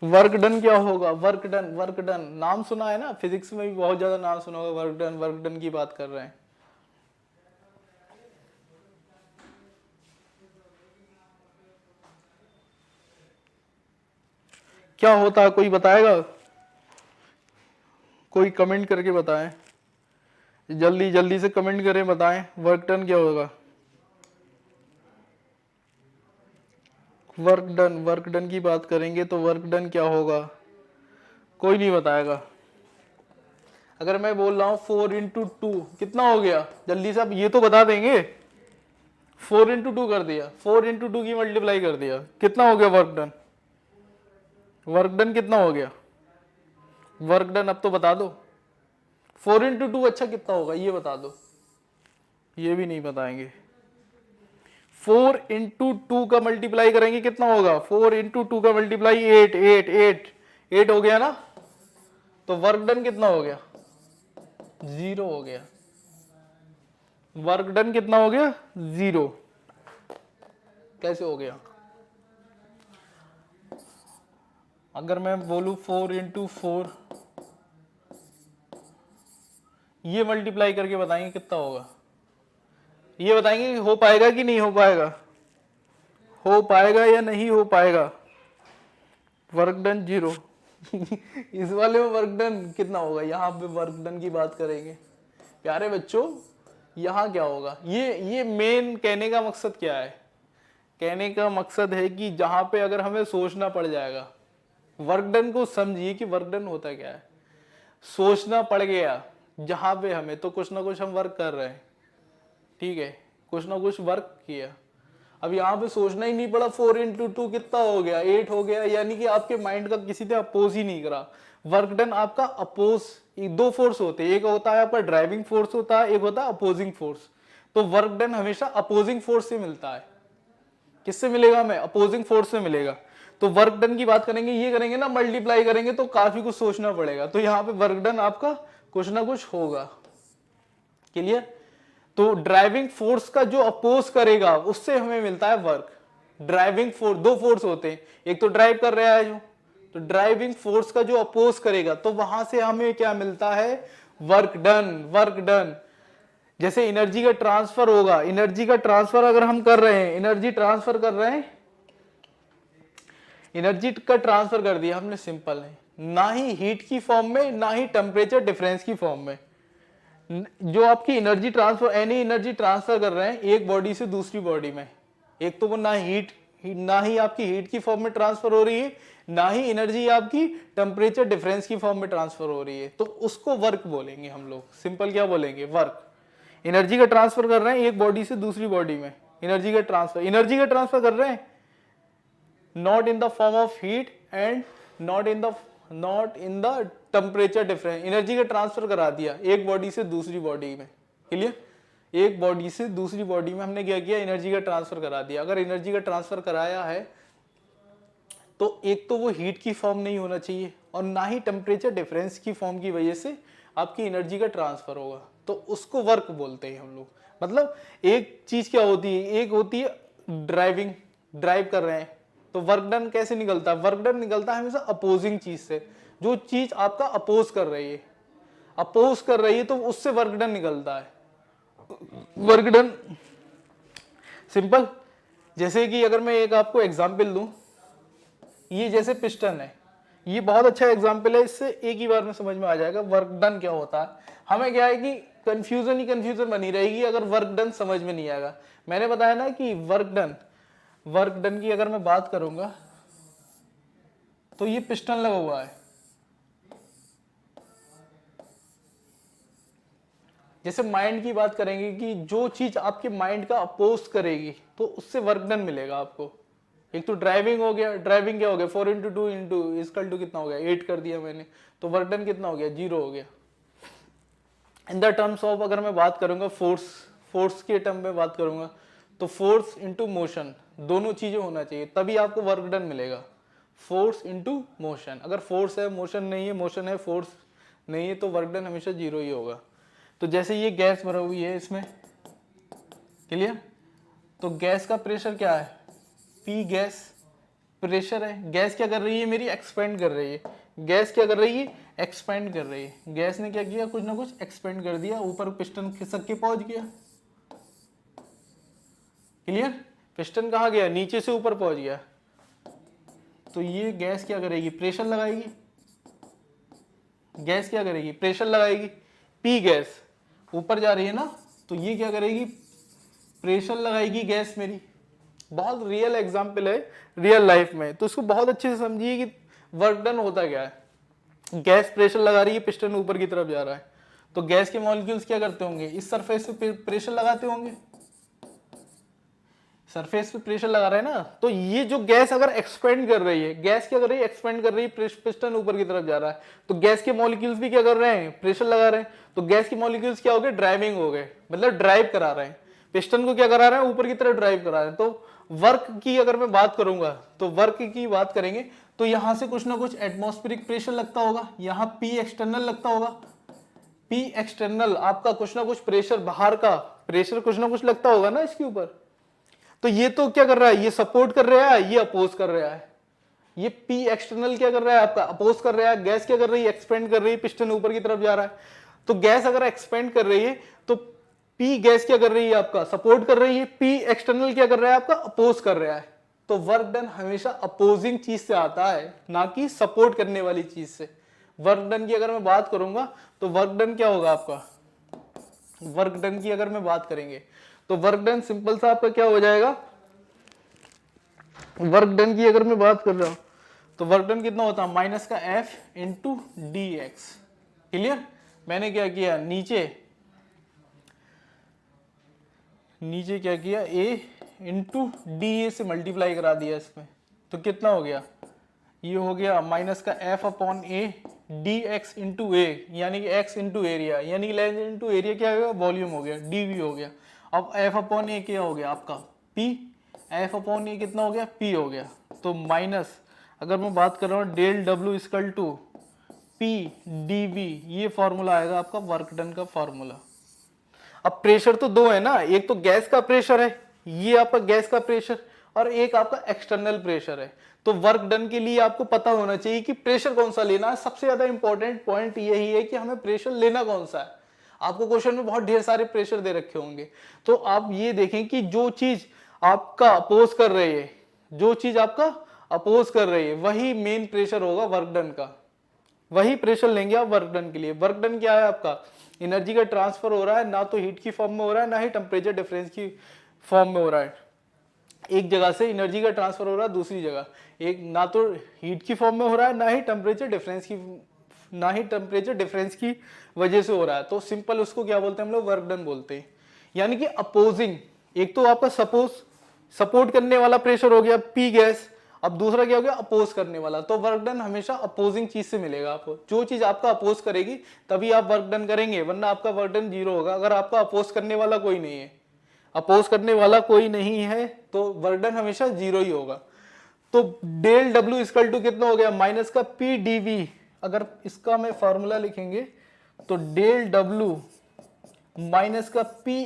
वर्क डन क्या होगा? वर्क डन, वर्क डन नाम सुना है ना, फिजिक्स में भी बहुत ज्यादा नाम सुना होगा वर्क डन। वर्क डन की बात कर रहे हैं। क्या होता है, कोई बताएगा? कोई कमेंट करके बताएं, जल्दी जल्दी से कमेंट करें, बताएं वर्क डन क्या होगा? वर्क डन, वर्क डन की बात करेंगे तो वर्क डन क्या होगा? कोई नहीं बताएगा। अगर मैं बोल रहा हूं 4 × 2 कितना हो गया? जल्दी से आप ये तो बता देंगे। 4 × 2 कर दिया, 4 × 2 की मल्टीप्लाई कर दिया, कितना हो गया वर्क डन? वर्क डन कितना हो गया? वर्क डन अब तो बता दो। 4 × 2 अच्छा कितना होगा ये बता दो। ये भी नहीं बताएंगे। 4 × 2 का मल्टीप्लाई करेंगे कितना होगा? 4 × 2 का मल्टीप्लाई 8 8 8 8 हो गया ना? तो वर्क डन कितना हो गया? 0 हो गया। वर्क डन कितना हो गया? 0। कैसे हो गया? अगर मैं बोलूं 4 × 4, ये मल्टीप्लाई करके बताएंगे कितना होगा? ये बताएंगे कि हो पाएगा कि नहीं हो पाएगा? हो पाएगा या नहीं हो पाएगा? Work done 0। इस वाले में वर्क डन कितना होगा? यहाँ पे वर्क डन की बात करेंगे प्यारे बच्चों। यहाँ क्या होगा? ये मेन कहने का मकसद क्या है? कहने का मकसद है कि जहां पे अगर हमें सोचना पड़ जाएगा, वर्क डन को समझिए कि वर्क डन होता क्या है। सोचना पड़ गया जहां पे हमें, तो कुछ ना कुछ हम वर्क कर रहे हैं, ठीक है, कुछ ना कुछ वर्क किया। अब यहाँ पे सोचना ही नहीं पड़ा, 4 × 2 कितना हो गया? 8 हो गया, यानी कि आपके माइंड का किसी ने अपोज ही नहीं करा। वर्क डन आपका अपोज, दो फोर्स होते हैं, एक होता है आपका ड्राइविंग फोर्स होता है, एक होता है अपोजिंग फोर्स। तो वर्क डन हमेशा अपोजिंग फोर्स से मिलता है। किससे मिलेगा? हमें अपोजिंग फोर्स से मिलेगा। तो वर्क डन की बात करेंगे, ये करेंगे ना, मल्टीप्लाई करेंगे तो काफी कुछ सोचना पड़ेगा। तो यहाँ पे वर्क डन आपका कुछ ना कुछ होगा। क्लियर? तो ड्राइविंग फोर्स का जो अपोज करेगा उससे हमें मिलता है वर्क। ड्राइविंग फोर्स, दो फोर्स होते हैं, एक तो ड्राइव कर रहा है जो, तो ड्राइविंग फोर्स का जो अपोज करेगा तो वहां से हमें क्या मिलता है? Work done. वर्क डन जैसे एनर्जी का ट्रांसफर होगा, एनर्जी का ट्रांसफर अगर हम कर रहे हैं, एनर्जी ट्रांसफर कर रहे हैं, एनर्जी का ट्रांसफर कर दिया हमने, सिंपल है, ना ही हीट की फॉर्म में ना ही टेम्परेचर डिफरेंस की फॉर्म में। जो आपकी energy transfer, any energy transfer कर रहे हैं एक बॉडी से दूसरी बॉडी में, एक तो वो ना ना ही आपकी हीट की फॉर्म में ट्रांसफर हो रही है, ना ही एनर्जी आपकी टेम्परेचर डिफरेंस की फॉर्म में ट्रांसफर हो रही है, तो उसको वर्क बोलेंगे हम लोग। सिंपल क्या बोलेंगे? वर्क। एनर्जी का ट्रांसफर कर रहे हैं एक बॉडी से दूसरी बॉडी में, एनर्जी का ट्रांसफर कर रहे हैं, not in the form of heat and not in the temperature difference. Energy का ट्रांसफर करा दिया एक बॉडी से दूसरी बॉडी में। क्लियर? एक बॉडी से दूसरी बॉडी में हमने क्या किया? एनर्जी का ट्रांसफर करा दिया। अगर एनर्जी का ट्रांसफर कराया है तो एक तो वो हीट की फॉर्म नहीं होना चाहिए और ना ही टेम्परेचर डिफरेंस की फॉर्म की वजह से आपकी एनर्जी का ट्रांसफर होगा, तो उसको वर्क बोलते हैं हम लोग। मतलब एक चीज क्या होती है? एक होती है ड्राइव कर रहे हैं, तो वर्क डन कैसे निकलता है? वर्क डन निकलता है हमेशा अपोजिंग चीज से। जो चीज आपका अपोज कर रही है तो उससे वर्क डन निकलता है। वर्क डन सिंपल, जैसे कि अगर मैं एक आपको एग्जांपल दूं, ये जैसे पिस्टन है, ये बहुत अच्छा एग्जांपल है, इससे एक ही बार में समझ में आ जाएगा वर्क डन क्या होता है। हमें क्या है कि कंफ्यूजन बनी रहेगी अगर वर्क डन समझ में नहीं आएगा। मैंने बताया ना कि वर्क डन की अगर मैं बात करूंगा, तो ये पिस्टन लगा हुआ है। जैसे माइंड की बात करेंगे कि जो चीज आपके माइंड का अपोज करेगी तो उससे वर्क डन मिलेगा आपको। एक तो ड्राइविंग हो गया, ड्राइविंग क्या हो गया, 4 इंटू 2 इंटू इजकल टू कितना हो गया, 8 कर दिया मैंने, तो वर्क डन कितना हो गया, 0 हो गया। इन द टर्म्स ऑफ अगर मैं बात करूंगा फोर्स के टर्म में बात करूंगा तो फोर्स इंटू मोशन, दोनों चीजें होना चाहिए तभी आपको वर्क डन मिलेगा। फोर्स इंटू मोशन, अगर फोर्स है मोशन नहीं है, मोशन है फोर्स नहीं है, तो वर्क डन हमेशा 0 ही होगा। तो जैसे ये गैस भरा हुई है इसमें, क्लियर, तो गैस का प्रेशर क्या है, पी गैस प्रेशर है। गैस क्या कर रही है मेरी, एक्सपेंड कर रही है। गैस क्या कर रही है, एक्सपेंड कर रही है। गैस ने क्या किया, कुछ ना कुछ एक्सपेंड कर दिया, ऊपर पिस्टन खिसक के पहुंच गया। क्लियर, पिस्टन कहाँ गया, नीचे से ऊपर पहुंच गया। तो ये गैस क्या करेगी, प्रेशर लगाएगी। गैस क्या करेगी, प्रेशर लगाएगी। पी गैस ऊपर जा रही है ना, तो ये क्या करेगी, प्रेशर लगाएगी गैस मेरी। बहुत रियल एग्जांपल है रियल लाइफ में, तो इसको बहुत अच्छे से समझिए कि वर्क डन होता क्या है। गैस प्रेशर लगा रही है, पिस्टन ऊपर की तरफ जा रहा है, तो गैस के मॉलिक्यूल्स क्या करते होंगे, इस सरफेस पे प्रेशर लगाते होंगे। सरफेस पे प्रेशर लगा रहे हैं ना, तो ये जो गैस अगर एक्सपेंड कर रही है, गैस क्या कर रही है, एक्सपेंड कर रही है, पिस्टन ऊपर की तरफ जा रहा है, तो गैस के मॉलिक्यूल्स भी क्या कर रहे हैं, प्रेशर लगा रहे हैं। तो गैस के मॉलिक्यूल्स क्या हो गए, ड्राइविंग हो गए, मतलब ड्राइव करा रहे हैं, पिस्टन को क्या करा रहे हैं, ऊपर की तरफ ड्राइव करा रहे हैं। तो वर्क की अगर मैं बात करूंगा, तो वर्क की बात करेंगे तो यहां से कुछ ना कुछ एटमॉस्फेरिक प्रेशर लगता होगा, यहाँ पी एक्सटर्नल लगता होगा। पी एक्सटर्नल आपका कुछ ना कुछ प्रेशर, बाहर का प्रेशर कुछ ना कुछ लगता होगा ना इसके ऊपर। तो ये तो क्या कर रहा है, ये सपोर्ट कर रहा है, ये अपोज कर रहा है। ये पी एक्सटर्नल क्या कर रहा है, आपका अपोज कर रहा है। गैस क्या कर रही है, एक्सपेंड कर रही है, पिस्टन ऊपर की तरफ जा रहा है। तो गैस अगर एक्सपेंड कर रही है तो पी गैस क्या कर रही है, आपका सपोर्ट कर रही है। पी एक्सटर्नल क्या कर रहा है, आपका अपोज कर रहा है। तो वर्क डन हमेशा अपोजिंग चीज से आता है, ना कि सपोर्ट करने वाली चीज से। वर्क डन की अगर मैं बात करूंगा तो वर्क डन क्या होगा आपका, वर्क डन की अगर मैं बात करेंगे तो वर्क डन सिंपल सा आपका क्या हो जाएगा। वर्क डन की अगर मैं बात कर रहा हूं तो वर्क डन कितना होता है, माइनस का F into D x. Clear, मैंने क्या किया, नीचे क्या किया, ए इंटू डी ए से मल्टीप्लाई करा दिया इसमें, तो कितना हो गया, ये हो गया माइनस का F upon A D X into A, यानी कि एक्स इंटू एरिया, यानी कि लेंथ इंटू एरिया क्या हो गया, वॉल्यूम हो गया, डी वी हो गया। अब एफ अपॉन ए क्या हो गया आपका, पी, एफ अपॉन ए कितना हो गया, पी हो गया। तो माइनस अगर मैं बात कर रहा हूँ del W equal to P d V, ये फॉर्मूला आएगा आपका वर्क डन का फॉर्मूला। अब प्रेशर तो दो है ना, एक तो गैस का प्रेशर है, ये आपका गैस का प्रेशर, और एक आपका एक्सटर्नल प्रेशर है। तो वर्क डन के लिए आपको पता होना चाहिए कि प्रेशर कौन सा लेना है। सबसे ज्यादा इंपॉर्टेंट पॉइंट यही है कि हमें प्रेशर लेना कौन सा है। आपको क्वेश्चन में बहुत ढेर सारे प्रेशर दे रखे होंगे, तो आप ये देखें कि जो चीज आपका अपोज कर रही है, जो चीज आपका अपोज कर रही है, वही मेन प्रेशर होगा वर्क डन का, वही प्रेशर लेंगे आप वर्क डन के लिए। वर्क डन क्या है आपका, एनर्जी का ट्रांसफर हो रहा है, ना तो हीट की फॉर्म में हो रहा है, ना ही टेम्परेचर डिफरेंस की फॉर्म में हो रहा है। एक जगह से एनर्जी का ट्रांसफर हो रहा है दूसरी जगह, एक ना तो हीट की फॉर्म में हो रहा है, ना ही टेम्परेचर डिफरेंस की वजह से हो रहा है। तो सिंपल उसको क्या बोलते हैं हम लोग, वर्क डन बोलते हैं। यानी कि अपोजिंग, एक तो आपका सपोर्ट करने वाला प्रेशर हो गया पी गैस, अब दूसरा क्या हो गया, अपोज करने वाला। तो वर्क डन हमेशा अपोजिंग चीज से मिलेगा आपको। जो चीज आपका अपोज करेगी तभी आप वर्क डन करेंगे, वरना आपका वर्क डन 0 होगा। अगर आपका अपोज करने वाला कोई नहीं है, अपोज करने वाला कोई नहीं है, तो वर्क डन हमेशा 0 ही होगा। तो डेल डब्ल्यू इक्वल टू कितना हो गया, माइनस का पी डी वी। अगर इसका मैं फॉर्मूला लिखेंगे तो डेल डब्ल्यू माइनस का पी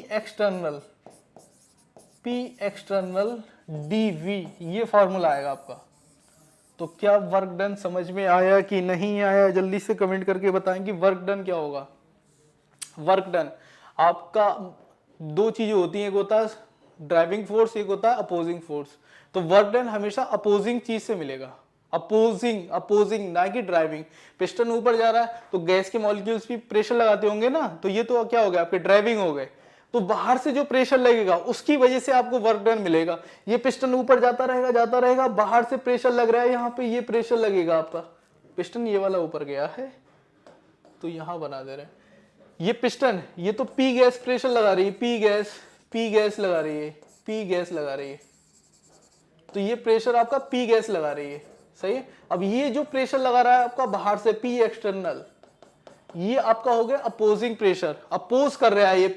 एक्सटर्नल डी वी, ये फॉर्मूला आएगा आपका। तो क्या वर्क डन समझ में आया कि नहीं आया, जल्दी से कमेंट करके बताएं कि वर्क डन क्या होगा। वर्क डन आपका दो चीजें होती हैं, एक होता है ड्राइविंग फोर्स, एक होता है अपोजिंग फोर्स। तो वर्क डन हमेशा अपोजिंग चीज से मिलेगा, अपोजिंग ना कि ड्राइविंग। पिस्टन ऊपर जा रहा है तो गैस के मॉलिक्यूल्स भी प्रेशर लगाते होंगे ना, तो ये तो क्या हो गया, आपके ड्राइविंग हो गए। तो बाहर से जो प्रेशर लगेगा उसकी वजह से आपको वर्क डन मिलेगा। ये पिस्टन ऊपर जाता रहेगा, बाहर से प्रेशर लग रहा है, यहाँ पे ये प्रेशर लगेगा आपका, पिस्टन ये वाला ऊपर गया है तो यहां बना दे रहे हैं। ये पिस्टन, ये तो पी गैस प्रेशर लगा रही है, पी गैस लगा रही है, पी गैस लगा रही है, तो ये प्रेशर आपका पी गैस लगा रही है, सही है। अब ये जो प्रेशर लगा रहा है आपका बाहर से पी एक्सटर्नल, ये आपका हो गया अपोजिंग प्रेशर, अपोज कर रहा है ये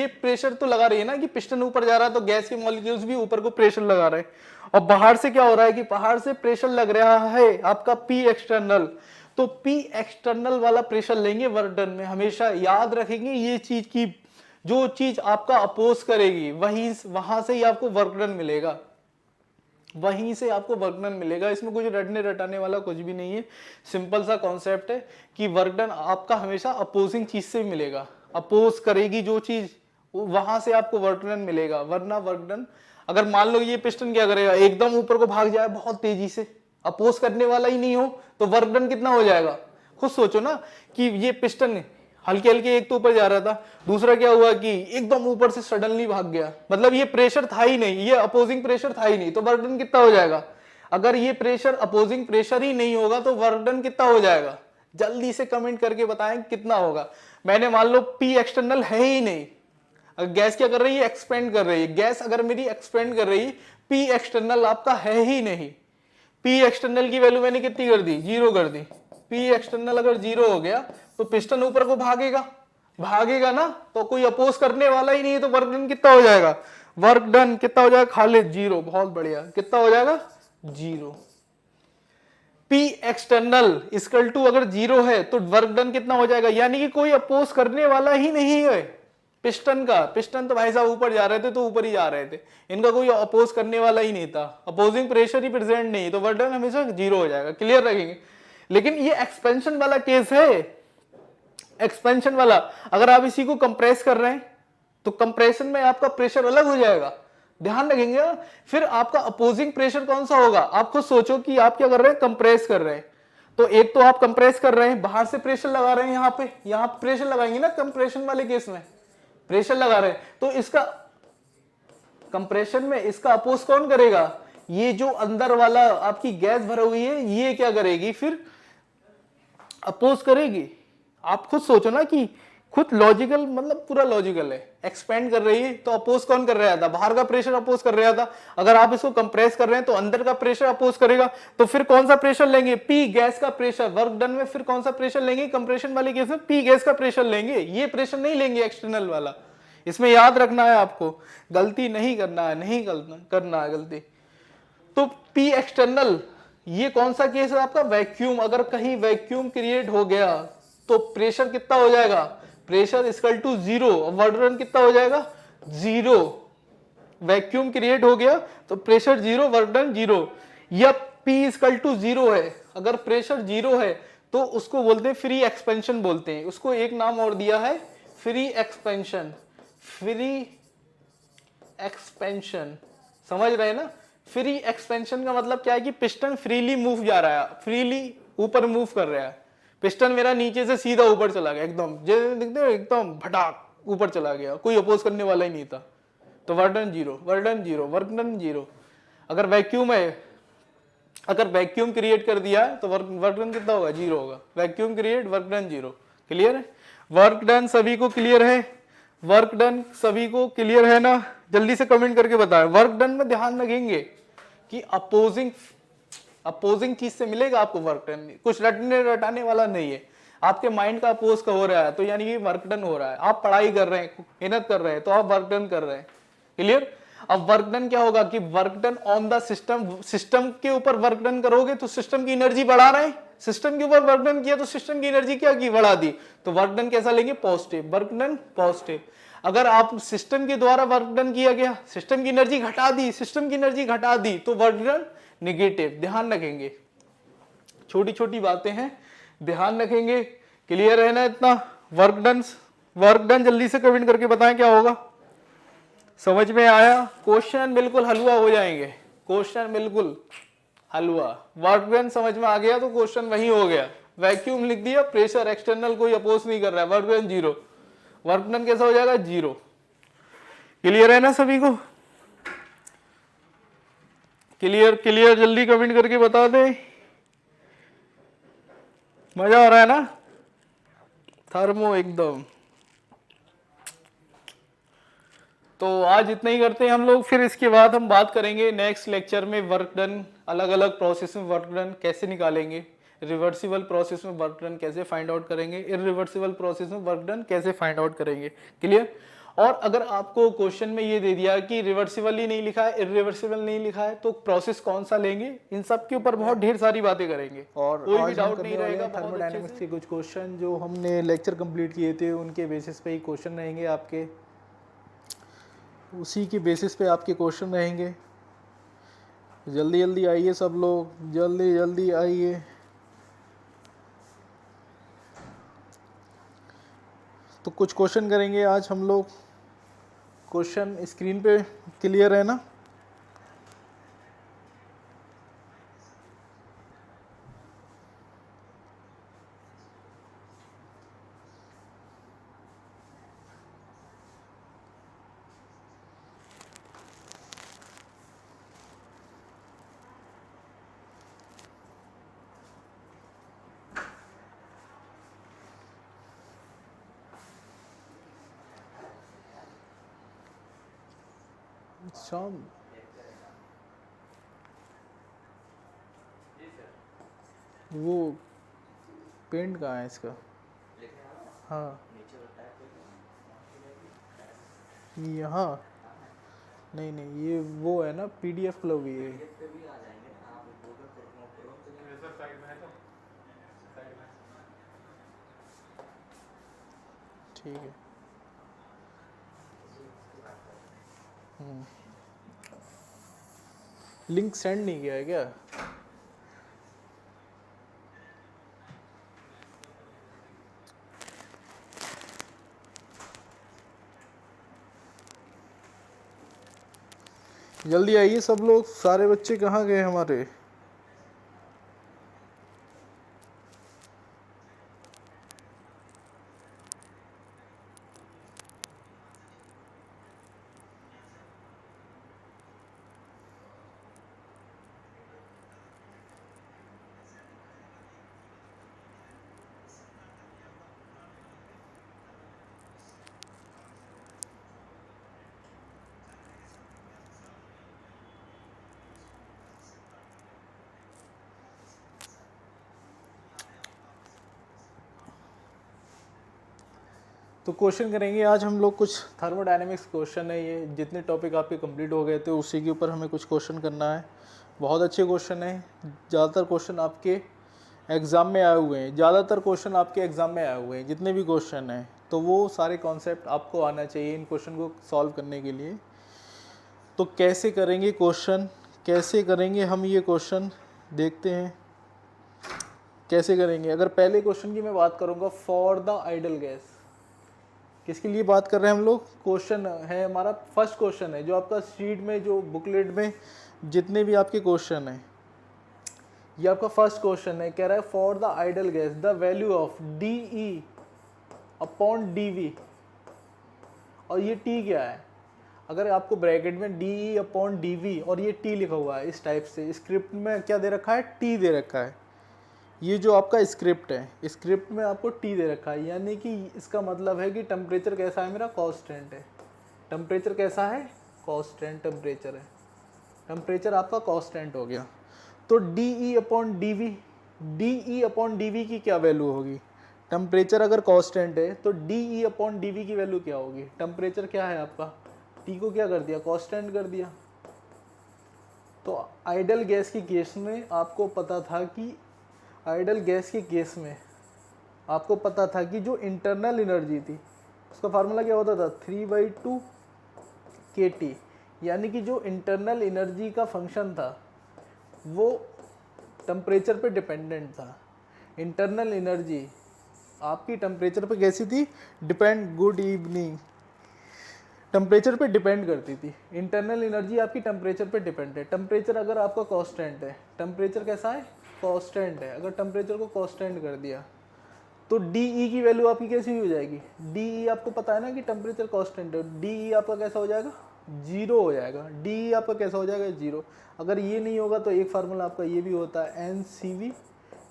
प्रेशर तो लगा रही है ना कि पिस्टन ऊपर जा रहा है तो गैस के मॉलिक्यूल्स भी ऊपर को प्रेशर लगा रहे हैं। और बाहर से क्या हो रहा है कि बाहर से प्रेशर लग रहा है आपका पी एक्सटर्नल, तो पी एक्सटर्नल वाला प्रेशर लेंगे वर्क डन में। हमेशा याद रखेंगे ये चीज की, जो चीज आपका अपोज करेगी वहां से ही आपको वर्क डन मिलेगा, वहीं से आपको वर्क डन मिलेगा। इसमें कुछ रटने रटाने वाला कुछ भी नहीं है, सिंपल सा कॉन्सेप्ट है कि वर्क डन आपका हमेशा अपोजिंग चीज से मिलेगा, अपोज करेगी जो चीज वहां से आपको वर्क डन मिलेगा। वरना वर्क डन, अगर मान लो ये पिस्टन क्या करेगा, एकदम ऊपर को भाग जाए बहुत तेजी से, अपोज करने वाला ही नहीं हो, तो वर्क डन कितना हो जाएगा। खुद सोचो ना कि ये पिस्टन हल्के हल्के एक तो ऊपर जा रहा था, दूसरा क्या हुआ कि एकदम ऊपर से सडनली भाग गया, मतलब ये प्रेशर था ही नहीं, ये अपोजिंग प्रेशर था ही नहीं, तो वर्क डन कितना हो जाएगा। अगर ये प्रेशर अपोजिंग प्रेशर ही नहीं होगा तो वर्क डन कितना हो जाएगा, जल्दी से कमेंट करके बताएं कितना होगा। मैंने मान लो पी एक्सटर्नल है ही नहीं, गैस क्या कर रही है, एक्सपेंड कर रही है, गैस अगर मेरी एक्सपेंड कर रही है, पी एक्सटर्नल आपका है ही नहीं, पी एक्सटर्नल की वैल्यू मैंने कितनी कर दी, 0 कर दी। पी एक्सटर्नल अगर 0 हो गया तो पिस्टन ऊपर को भागेगा ना, तो कोई अपोज करने वाला ही नहीं है, तो वर्क डन कितना हो जाएगा, वर्क डन कितना हो जाएगा, खालिद 0, बहुत बढ़िया, कितना हो जाएगा 0। पी एक्सटर्नल इक्वल टू अगर 0 है तो वर्क डन कितना हो जाएगा, यानी कि कोई अपोज करने वाला ही नहीं है पिस्टन का। पिस्टन तो भाई साहब ऊपर जा रहे थे तो ऊपर ही जा रहे थे, इनका कोई अपोज करने वाला ही नहीं था, अपोजिंग प्रेशर ही प्रेजेंट नहीं, तो वर्क डन हमेशा 0 हो जाएगा, क्लियर रखेंगे। लेकिन ये एक्सपेंशन वाला केस है, एक्सपेंशन वाला, अगर आप इसी को कंप्रेस कर रहे हैं तो कंप्रेशन में आपका प्रेशर अलग हो जाएगा, ध्यान रखेंगे। फिर आपका अपोजिंग प्रेशर कौन सा होगा, आप खुद सोचो कि आप क्या कर रहे हैं, कंप्रेस कर रहे हैं, तो एक तो आप कंप्रेस कर रहे हैं, बाहर से प्रेशर लगा रहे हैं, यहाँ पे प्रेशर लगाएंगे ना, कंप्रेशन वाले केस में प्रेशर लगा रहे हैं, तो इसका कंप्रेशन में इसका अपोज कौन करेगा, ये जो अंदर वाला आपकी गैस भरी हुई है ये क्या करेगी, फिर अपोज करेगी। आप खुद सोचो ना कि खुद लॉजिकल, मतलब पूरा लॉजिकल है, एक्सपेंड कर रही है तो अपोज कौन कर रहा था, बाहर का प्रेशर अपोज कर रहा था। अगर आप इसको कंप्रेस कर रहे हैं तो अंदर का प्रेशर अपोज करेगा, तो फिर कौन सा प्रेशर लेंगे, पी गैस का प्रेशर। वर्क डन में फिर कौन सा प्रेशर लेंगे, कंप्रेशन वाले केस में पी गैस का प्रेशर लेंगे, ये प्रेशर नहीं लेंगे एक्सटर्नल वाला। इसमें याद रखना है आपको, गलती नहीं करना है, नहीं करना है गलती। तो पी एक्सटर्नल ये कौन सा केस है आपका, वैक्यूम। अगर कहीं वैक्यूम क्रिएट हो गया तो प्रेशर कितना हो जाएगा, pressure equal to 0, work done कितना हो जाएगा 0। वैक्यूम क्रिएट हो गया तो प्रेशर 0, वर्क डन 0। या P इक्वल टू 0 है, अगर प्रेशर 0 है तो उसको बोलते हैं फ्री एक्सपेंशन बोलते हैं, उसको एक नाम और दिया है फ्री एक्सपेंशन। फ्री एक्सपेंशन समझ रहे हैं ना, फ्री एक्सपेंशन का मतलब क्या है कि पिस्टन फ्रीली मूव जा रहा है, फ्रीली ऊपर मूव कर रहा है। पिस्टन मेरा नीचे से सीधा ऊपर चला गया, एकदम जैसे दिखते हो एकदम भटाक ऊपर चला गया, कोई अपोज करने वाला ही नहीं था, तो work done 0, work done 0, work done 0। अगर वैक्यूम है, अगर वैक्यूम क्रिएट कर दिया है तो वर्क डन कितना होगा, 0 होगा। Vacuum create, work done 0। Clear है, वर्क डन सभी को क्लियर है, वर्क डन सभी को क्लियर है ना, जल्दी से कमेंट करके बताएं। वर्क डन में ध्यान रखेंगे कि अपोजिंग चीज से मिलेगा आपको वर्क डन, कुछ रटने रटाने वाला नहीं है। आपके माइंड का अपोज का हो रहा है तो यानी कि वर्क डन हो रहा है, आप पढ़ाई कर रहे हैं, मेहनत कर रहे हैं तो आप वर्क डन कर रहे हैं। क्लियर। अब वर्क डन क्या होगा कि work done on the system, system के ऊपर वर्क डन करोगे तो सिस्टम की एनर्जी बढ़ा रहे हैं, सिस्टम के ऊपर वर्क डन किया तो सिस्टम की एनर्जी क्या की, बढ़ा दी, तो वर्क डन कैसा लेंगे, पॉजिटिव, वर्क डन पॉजिटिव। अगर आप सिस्टम के द्वारा वर्क डन किया गया, सिस्टम की एनर्जी घटा दी, सिस्टम की एनर्जी घटा दी तो वर्क डन निगेटिव। ध्यान रखेंगे, छोटी छोटी बातें हैं, ध्यान रखेंगे। क्लियर है ना इतना। वर्क डन जल्दी से कमेंट करके बताएं क्या होगा, समझ में आया। क्वेश्चन बिल्कुल हलवा हो जाएंगे, क्वेश्चन बिल्कुल हलवा। वर्क डन समझ में आ गया तो क्वेश्चन वही हो गया। वैक्यूम लिख दिया, प्रेशर एक्सटर्नल कोई अपोज नहीं कर रहा है, वर्क डन 0, वर्क डन कैसा हो जाएगा 0। क्लियर है ना सभी को? क्लियर क्लियर, जल्दी कमेंट करके बता दे। मजा आ रहा है ना? थर्मो एकदम। तो आज इतना ही करते हैं हम लोग, फिर इसके बाद हम बात करेंगे नेक्स्ट लेक्चर में वर्क डन, अलग अलग प्रोसेस में वर्क डन कैसे निकालेंगे, रिवर्सिबल प्रोसेस में वर्क डन कैसे फाइंड आउट करेंगे, इरिवर्सिबल प्रोसेस में वर्क डन कैसे फाइंड आउट करेंगे। क्लियर? और अगर आपको क्वेश्चन में ये दे दिया कि रिवर्सिबल ही नहीं लिखा है, इरिवर्सिबल नहीं लिखा है, तो प्रोसेस कौन सा लेंगे, इन सब के ऊपर बहुत ढेर सारी बातें करेंगे और कोई भी डाउट नहीं रहेगा। थर्मोडायनेमिक्स के कुछ क्वेश्चन जो हमने लेक्चर कंप्लीट किए थे उनके बेसिस पे ही क्वेश्चन रहेंगे आपके, उसी के बेसिस पे आपके क्वेश्चन रहेंगे। जल्दी जल्दी आइए सब लोग, जल्दी जल्दी आइए। तो कुछ क्वेश्चन करेंगे आज हम लोग। क्वेश्चन स्क्रीन पे क्लियर है ना? शाम वो पेंट कहाँ है इसका? हाँ यहाँ नहीं नहीं, ये वो है ना PDF क्लब, ये ठीक है। लिंक सेंड नहीं किया है क्या? जल्दी आइए सब लोग, सारे बच्चे कहाँ गए हमारे? तो क्वेश्चन करेंगे आज हम लोग, कुछ थर्मोडायनेमिक्स क्वेश्चन है, ये जितने टॉपिक आपके कंप्लीट हो गए थे उसी के ऊपर हमें कुछ क्वेश्चन करना है। बहुत अच्छे क्वेश्चन हैं, ज़्यादातर क्वेश्चन आपके एग्ज़ाम में आए हुए हैं, ज़्यादातर क्वेश्चन आपके एग्ज़ाम में आए हुए हैं, जितने भी क्वेश्चन हैं तो वो सारे कॉन्सेप्ट आपको आना चाहिए इन क्वेश्चन को सॉल्व करने के लिए। तो कैसे करेंगे क्वेश्चन, कैसे करेंगे हम ये क्वेश्चन, देखते हैं कैसे करेंगे। अगर पहले क्वेश्चन की मैं बात करूँगा, फॉर द आइडल गैस, किसके लिए बात कर रहे हैं हम लोग? क्वेश्चन है हमारा, फर्स्ट क्वेश्चन है जो आपका शीट में, जो बुकलेट में जितने भी आपके क्वेश्चन हैं, ये आपका फर्स्ट क्वेश्चन है। कह रहा है for the ideal gas the value of DE upon DV, और ये T क्या है? अगर आपको ब्रैकेट में DE अपॉन DV और ये T लिखा हुआ है इस टाइप से, स्क्रिप्ट में क्या दे रखा है? T दे रखा है। ये जो आपका स्क्रिप्ट है, स्क्रिप्ट में आपको T दे रखा है, यानी कि इसका मतलब है कि टेम्परेचर कैसा है मेरा? कांस्टेंट है। टेम्परेचर कैसा है? कांस्टेंट टेम्परेचर है। टेम्परेचर आपका कांस्टेंट हो गया। तो DE upon DV, DE upon DV की क्या वैल्यू होगी? टेम्परेचर अगर कांस्टेंट है तो DE अपॉन DV की वैल्यू क्या होगी? टेम्परेचर क्या है आपका? T को क्या कर दिया? कांस्टेंट कर दिया। तो आइडल गैस की केस में आपको पता था कि, आइडल गैस के केस में आपको पता था कि जो इंटरनल एनर्जी थी उसका फार्मूला क्या होता था? 3/2 kT, यानी कि जो इंटरनल एनर्जी का फंक्शन था वो टेम्परेचर पे डिपेंडेंट था। इंटरनल एनर्जी आपकी टेम्परेचर पे कैसी थी? डिपेंड, गुड इवनिंग, टेम्परेचर पे डिपेंड करती थी। इंटरनल एनर्जी आपकी टेम्परेचर पे डिपेंड है। टेम्परेचर अगर आपका कांस्टेंट है, टेम्परेचर कैसा है? कांस्टेंट है। अगर टेम्परेचर को कांस्टेंट कर दिया तो डी की वैल्यू आपकी कैसी हो जाएगी, डी आपको पता है ना कि टेम्परेचर कांस्टेंट है, डी आपका कैसा हो जाएगा, जीरो हो जाएगा, डी आपका कैसा हो जाएगा, जीरो। अगर ये नहीं होगा तो एक फार्मूला आपका ये भी होता है NCV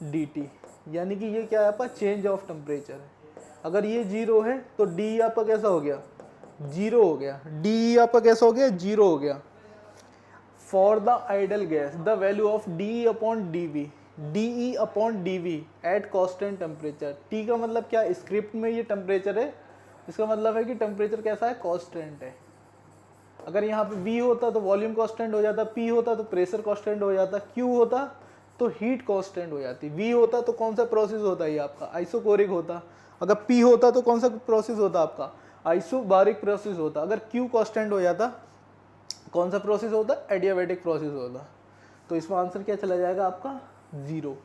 dt, यानी कि ये क्या है आपका चेंज ऑफ टेम्परेचर है। अगर ये जीरो है तो डी आपका कैसा हो गया, जीरो हो गया, डी आपका कैसा हो गया, जीरो हो गया। For the ideal gas the value of d upon d E upon d V at constant temperature. T का मतलब क्या, स्क्रिप्ट में ये टेम्परेचर है, इसका मतलब है कि टेम्परेचर कैसा है, कॉन्स्टेंट है। अगर यहाँ पे V होता तो वॉल्यूम कांस्टेंट हो जाता, P होता तो प्रेशर कांस्टेंट हो जाता, Q होता तो हीट कांस्टेंट हो जाती, V होता तो कौन सा प्रोसेस होता है ये आपका आइसोकोरिक होता, अगर P होता तो कौन सा प्रोसेस होता आपका आइसोबारिक प्रोसेस होता, अगर Q कांस्टेंट हो जाता कौन सा प्रोसेस होता, एडियाबैटिक प्रोसेस होता। तो इसमें आंसर क्या चला जाएगा आपका, जीरो।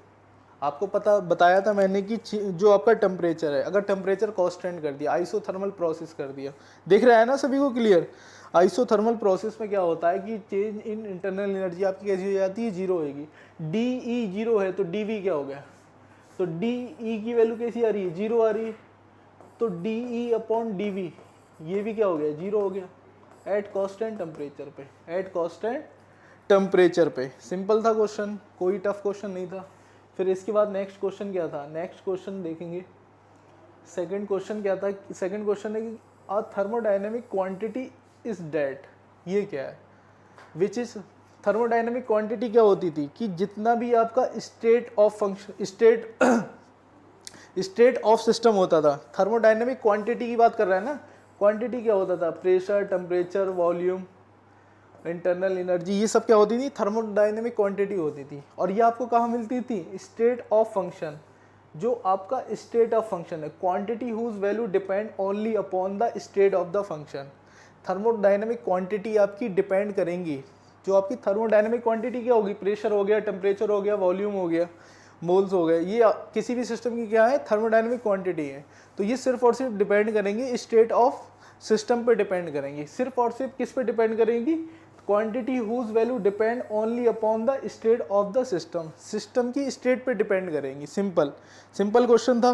आपको पता बताया था मैंने कि जो आपका टेम्परेचर है, अगर टेम्परेचर कांस्टेंट कर दिया, आइसोथर्मल प्रोसेस कर दिया, दिख रहा है ना सभी को क्लियर। आइसोथर्मल प्रोसेस में क्या होता है कि चेंज इन इंटरनल एनर्जी आपकी कैसी हो जाती है, जीरो होगी। डी ई जीरो है तो डी वी क्या हो गया, तो डी ई की वैल्यू कैसी आ रही है, जीरो आ रही है, तो d E upon d V ये भी क्या हो गया, जीरो हो गया एट कांस्टेंट टेम्परेचर पे, एट कांस्टेंट टेम्परेचर पे। सिंपल था क्वेश्चन, कोई टफ क्वेश्चन नहीं था। फिर इसके बाद नेक्स्ट क्वेश्चन क्या था, नेक्स्ट क्वेश्चन देखेंगे। सेकंड क्वेश्चन क्या था, सेकंड क्वेश्चन है कि a thermodynamic quantity is that, ये क्या है, विच इज थर्मोडायनेमिक क्वांटिटी क्या होती थी कि जितना भी आपका state of function state of system होता था, थर्मोडायनेमिक क्वांटिटी की बात कर रहा है ना, क्वांटिटी क्या होता था, pressure, temperature, volume, internal energy, ये सब क्या होती थी, थर्मोडायनेमिक क्वांटिटी होती थी। और ये आपको कहाँ मिलती थी, स्टेट ऑफ फंक्शन, जो आपका स्टेट ऑफ फंक्शन है, quantity whose value depend only upon the state of the function. Thermodynamic quantity आपकी डिपेंड करेंगी, जो आपकी थर्मोडायनेमिक क्वांटिटी क्या होगी, प्रेशर हो गया, टेम्परेचर हो गया, वॉल्यूम हो गया, मोल्स हो गए, ये किसी भी सिस्टम की क्या है, थर्मोडायनेमिक क्वांटिटी है। तो ये सिर्फ और सिर्फ डिपेंड करेंगे स्टेट ऑफ सिस्टम पे डिपेंड करेंगी, सिर्फ और सिर्फ किस पे डिपेंड करेंगी, quantity whose value depend only upon the state of the system, system की स्टेट पे डिपेंड करेंगी। सिंपल सिंपल क्वेश्चन था,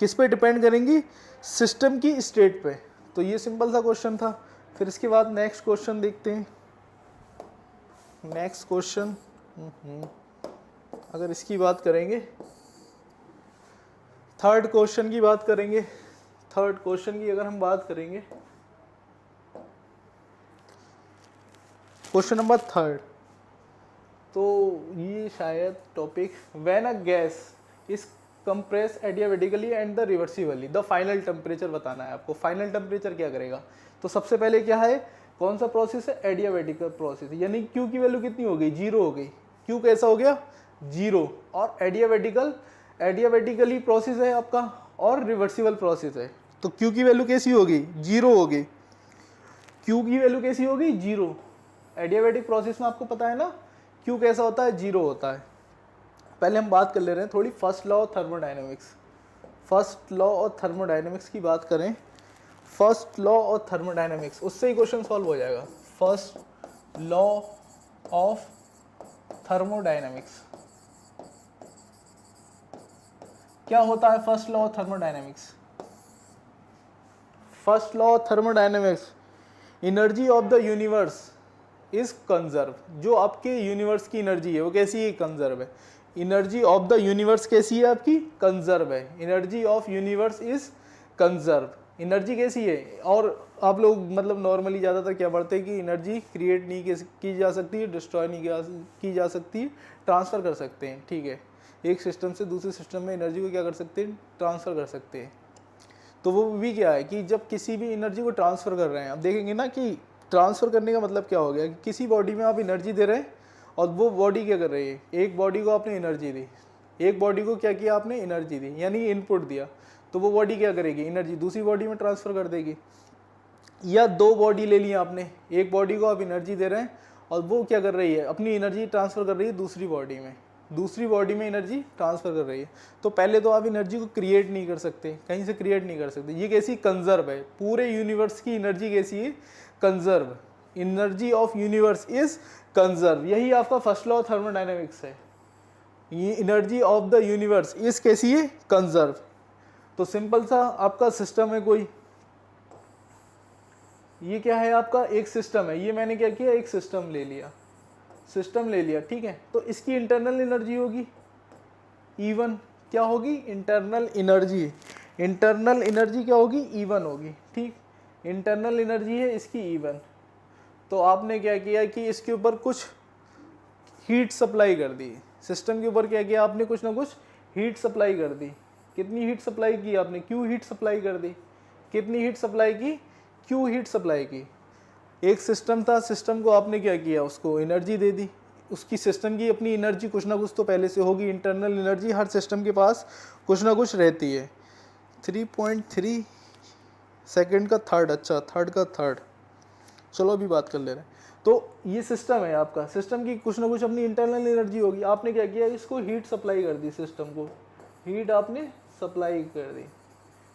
किस पे डिपेंड करेंगी, सिस्टम की स्टेट पे। तो ये सिंपल सा क्वेश्चन था। फिर इसके बाद नेक्स्ट क्वेश्चन देखते हैं। नेक्स्ट क्वेश्चन अगर इसकी बात करेंगे, थर्ड क्वेश्चन की बात करेंगे, थर्ड क्वेश्चन की अगर हम बात करेंगे, क्वेश्चन नंबर थर्ड, तो ये शायद topic when a gas is compress adiabatically and the reversibly the final temperature बताना है आपको। फाइनल टेम्परेचर क्या करेगा, तो सबसे पहले क्या है, कौन सा प्रोसेस है, एडियाबेटिक प्रोसेस, यानी क्यू की वैल्यू कितनी हो गई, जीरो हो गई, क्यू कैसा हो गया, जीरो। और एडियाबेटिकली प्रोसेस है आपका और रिवर्सिबल प्रोसेस है, तो क्यू की वैल्यू कैसी होगी, जीरो हो गई, क्यू की वैल्यू कैसी होगी, जीरो। एडियाबेटिक प्रोसेस में आपको पता है ना क्यू कैसा होता है, जीरो होता है। पहले हम बात कर ले रहे हैं थोड़ी first law of thermodynamics, first law of thermodynamics की बात करें, फर्स्ट लॉ ऑफ थर्मोडायनेमिक्स, उससे ही क्वेश्चन सॉल्व हो जाएगा। फर्स्ट लॉ ऑफ थर्मोडायनेमिक्स क्या होता है, first law of thermodynamics, first law of thermodynamics, energy of the universe is conserve, जो आपके यूनिवर्स की एनर्जी है वो कैसी है, कंजर्व है। एनर्जी ऑफ द यूनिवर्स कैसी है आपकी, कंजर्व है, energy of universe is conserve. Energy कैसी है, और आप लोग मतलब नॉर्मली ज़्यादातर क्या पढ़ते हैं कि एनर्जी क्रिएट नहीं की जा सकती है, डिस्ट्रॉय नहीं की जा सकती है, ट्रांसफ़र कर सकते हैं, ठीक है, एक सिस्टम से दूसरे सिस्टम में एनर्जी को क्या कर सकते हैं, ट्रांसफ़र कर सकते हैं। तो वो भी क्या है कि जब किसी भी एनर्जी को ट्रांसफ़र कर रहे हैं, आप देखेंगे ना कि ट्रांसफ़र करने का मतलब क्या हो गया कि किसी बॉडी में आप एनर्जी दे रहे हैं और वो बॉडी क्या कर रही है, एक बॉडी को आपने एनर्जी दी, एक बॉडी को क्या किया आपने, एनर्जी दी, यानी इनपुट दिया, तो वो बॉडी क्या करेगी, एनर्जी दूसरी बॉडी में ट्रांसफ़र कर देगी। या दो बॉडी ले लिया आपने, एक बॉडी को आप एनर्जी दे रहे हैं और वो क्या कर रही है, अपनी एनर्जी ट्रांसफ़र कर रही है दूसरी बॉडी में, दूसरी बॉडी में एनर्जी ट्रांसफ़र कर रही है। तो पहले तो आप एनर्जी को क्रिएट नहीं कर सकते, कहीं से क्रिएट नहीं कर सकते, ये कैसी, कंजर्व है। पूरे यूनिवर्स की एनर्जी कैसी है, conserve, energy of universe is conserve. यही आपका फर्स्ट लॉ ऑफ थर्मोडायनेमिक्स है। ये एनर्जी ऑफ द यूनिवर्स इस कैसी है, कंजर्व। तो सिंपल सा आपका सिस्टम है कोई, ये क्या है आपका एक सिस्टम है, ये मैंने क्या किया एक सिस्टम ले लिया, सिस्टम ले लिया, ठीक है। तो इसकी इंटरनल एनर्जी होगी E1, क्या होगी इंटरनल एनर्जी, इंटरनल एनर्जी क्या होगी E1 होगी, ठीक। इंटरनल एनर्जी है इसकी E1। तो आपने क्या किया कि इसके ऊपर कुछ हीट सप्लाई कर दी, सिस्टम के ऊपर क्या किया आपने, कुछ ना कुछ हीट सप्लाई कर दी। कितनी हीट सप्लाई की आपने, Q हीट सप्लाई कर दी। कितनी हीट सप्लाई की, Q हीट सप्लाई की। एक सिस्टम था, सिस्टम को आपने क्या किया, उसको एनर्जी दे दी। उसकी सिस्टम की अपनी एनर्जी कुछ ना कुछ तो पहले से होगी, इंटरनल एनर्जी हर सिस्टम के पास कुछ ना कुछ रहती है। 3.3 सेकंड का थर्ड, अच्छा थर्ड का थर्ड, चलो अभी बात कर ले रहे हैं। तो ये सिस्टम है आपका, सिस्टम की कुछ ना कुछ अपनी इंटरनल एनर्जी होगी। आपने क्या किया, इसको हीट सप्लाई कर दी, सिस्टम को हीट आपने सप्लाई कर दी,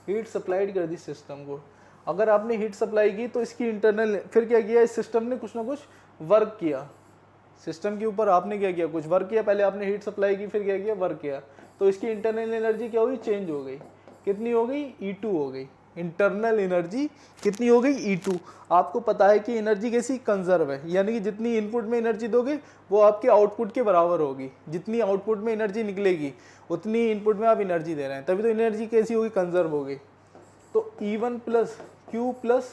हीट सप्लाइड कर दी सिस्टम को। अगर आपने हीट सप्लाई की तो इसकी इंटरनल, फिर क्या किया इस सिस्टम ने कुछ ना कुछ वर्क किया, सिस्टम के ऊपर आपने क्या किया, कुछ वर्क किया। पहले आपने हीट सप्लाई की, फिर क्या किया, वर्क किया। तो इसकी इंटरनल एनर्जी क्या हुई, चेंज हो गई। कितनी हो गई, E2 हो गई। इंटरनल एनर्जी कितनी हो गई, E2। आपको पता है कि एनर्जी कैसी, कंजर्व है, यानी कि जितनी इनपुट में एनर्जी दोगे वो आपके आउटपुट के बराबर होगी। जितनी आउटपुट में एनर्जी निकलेगी उतनी इनपुट में आप एनर्जी दे रहे हैं, तभी तो एनर्जी कैसी होगी, कंजर्व होगी। तो E1 plus Q plus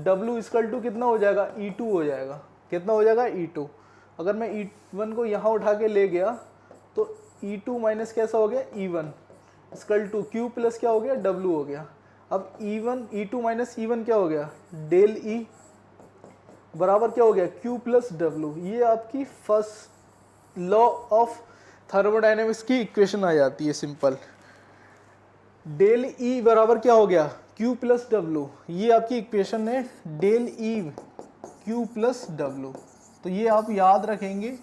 W equal to कितना हो जाएगा, E2 हो जाएगा। कितना हो जाएगा, E2। अगर मैं E1 को यहाँ उठा के ले गया तो E2 माइनस कैसा हो गया, E1 equal to Q plus क्या हो गया, W हो गया। अब E2 माइनस E1 क्या हो गया, डेल E बराबर क्या हो गया, Q प्लस W। ये आपकी फर्स्ट लॉ ऑफ थर्मोडायनेमिक्स की इक्वेशन आ जाती है, सिंपल। डेल E बराबर क्या हो गया, Q प्लस W। ये आपकी इक्वेशन है, del E Q plus W। तो ये आप याद रखेंगे,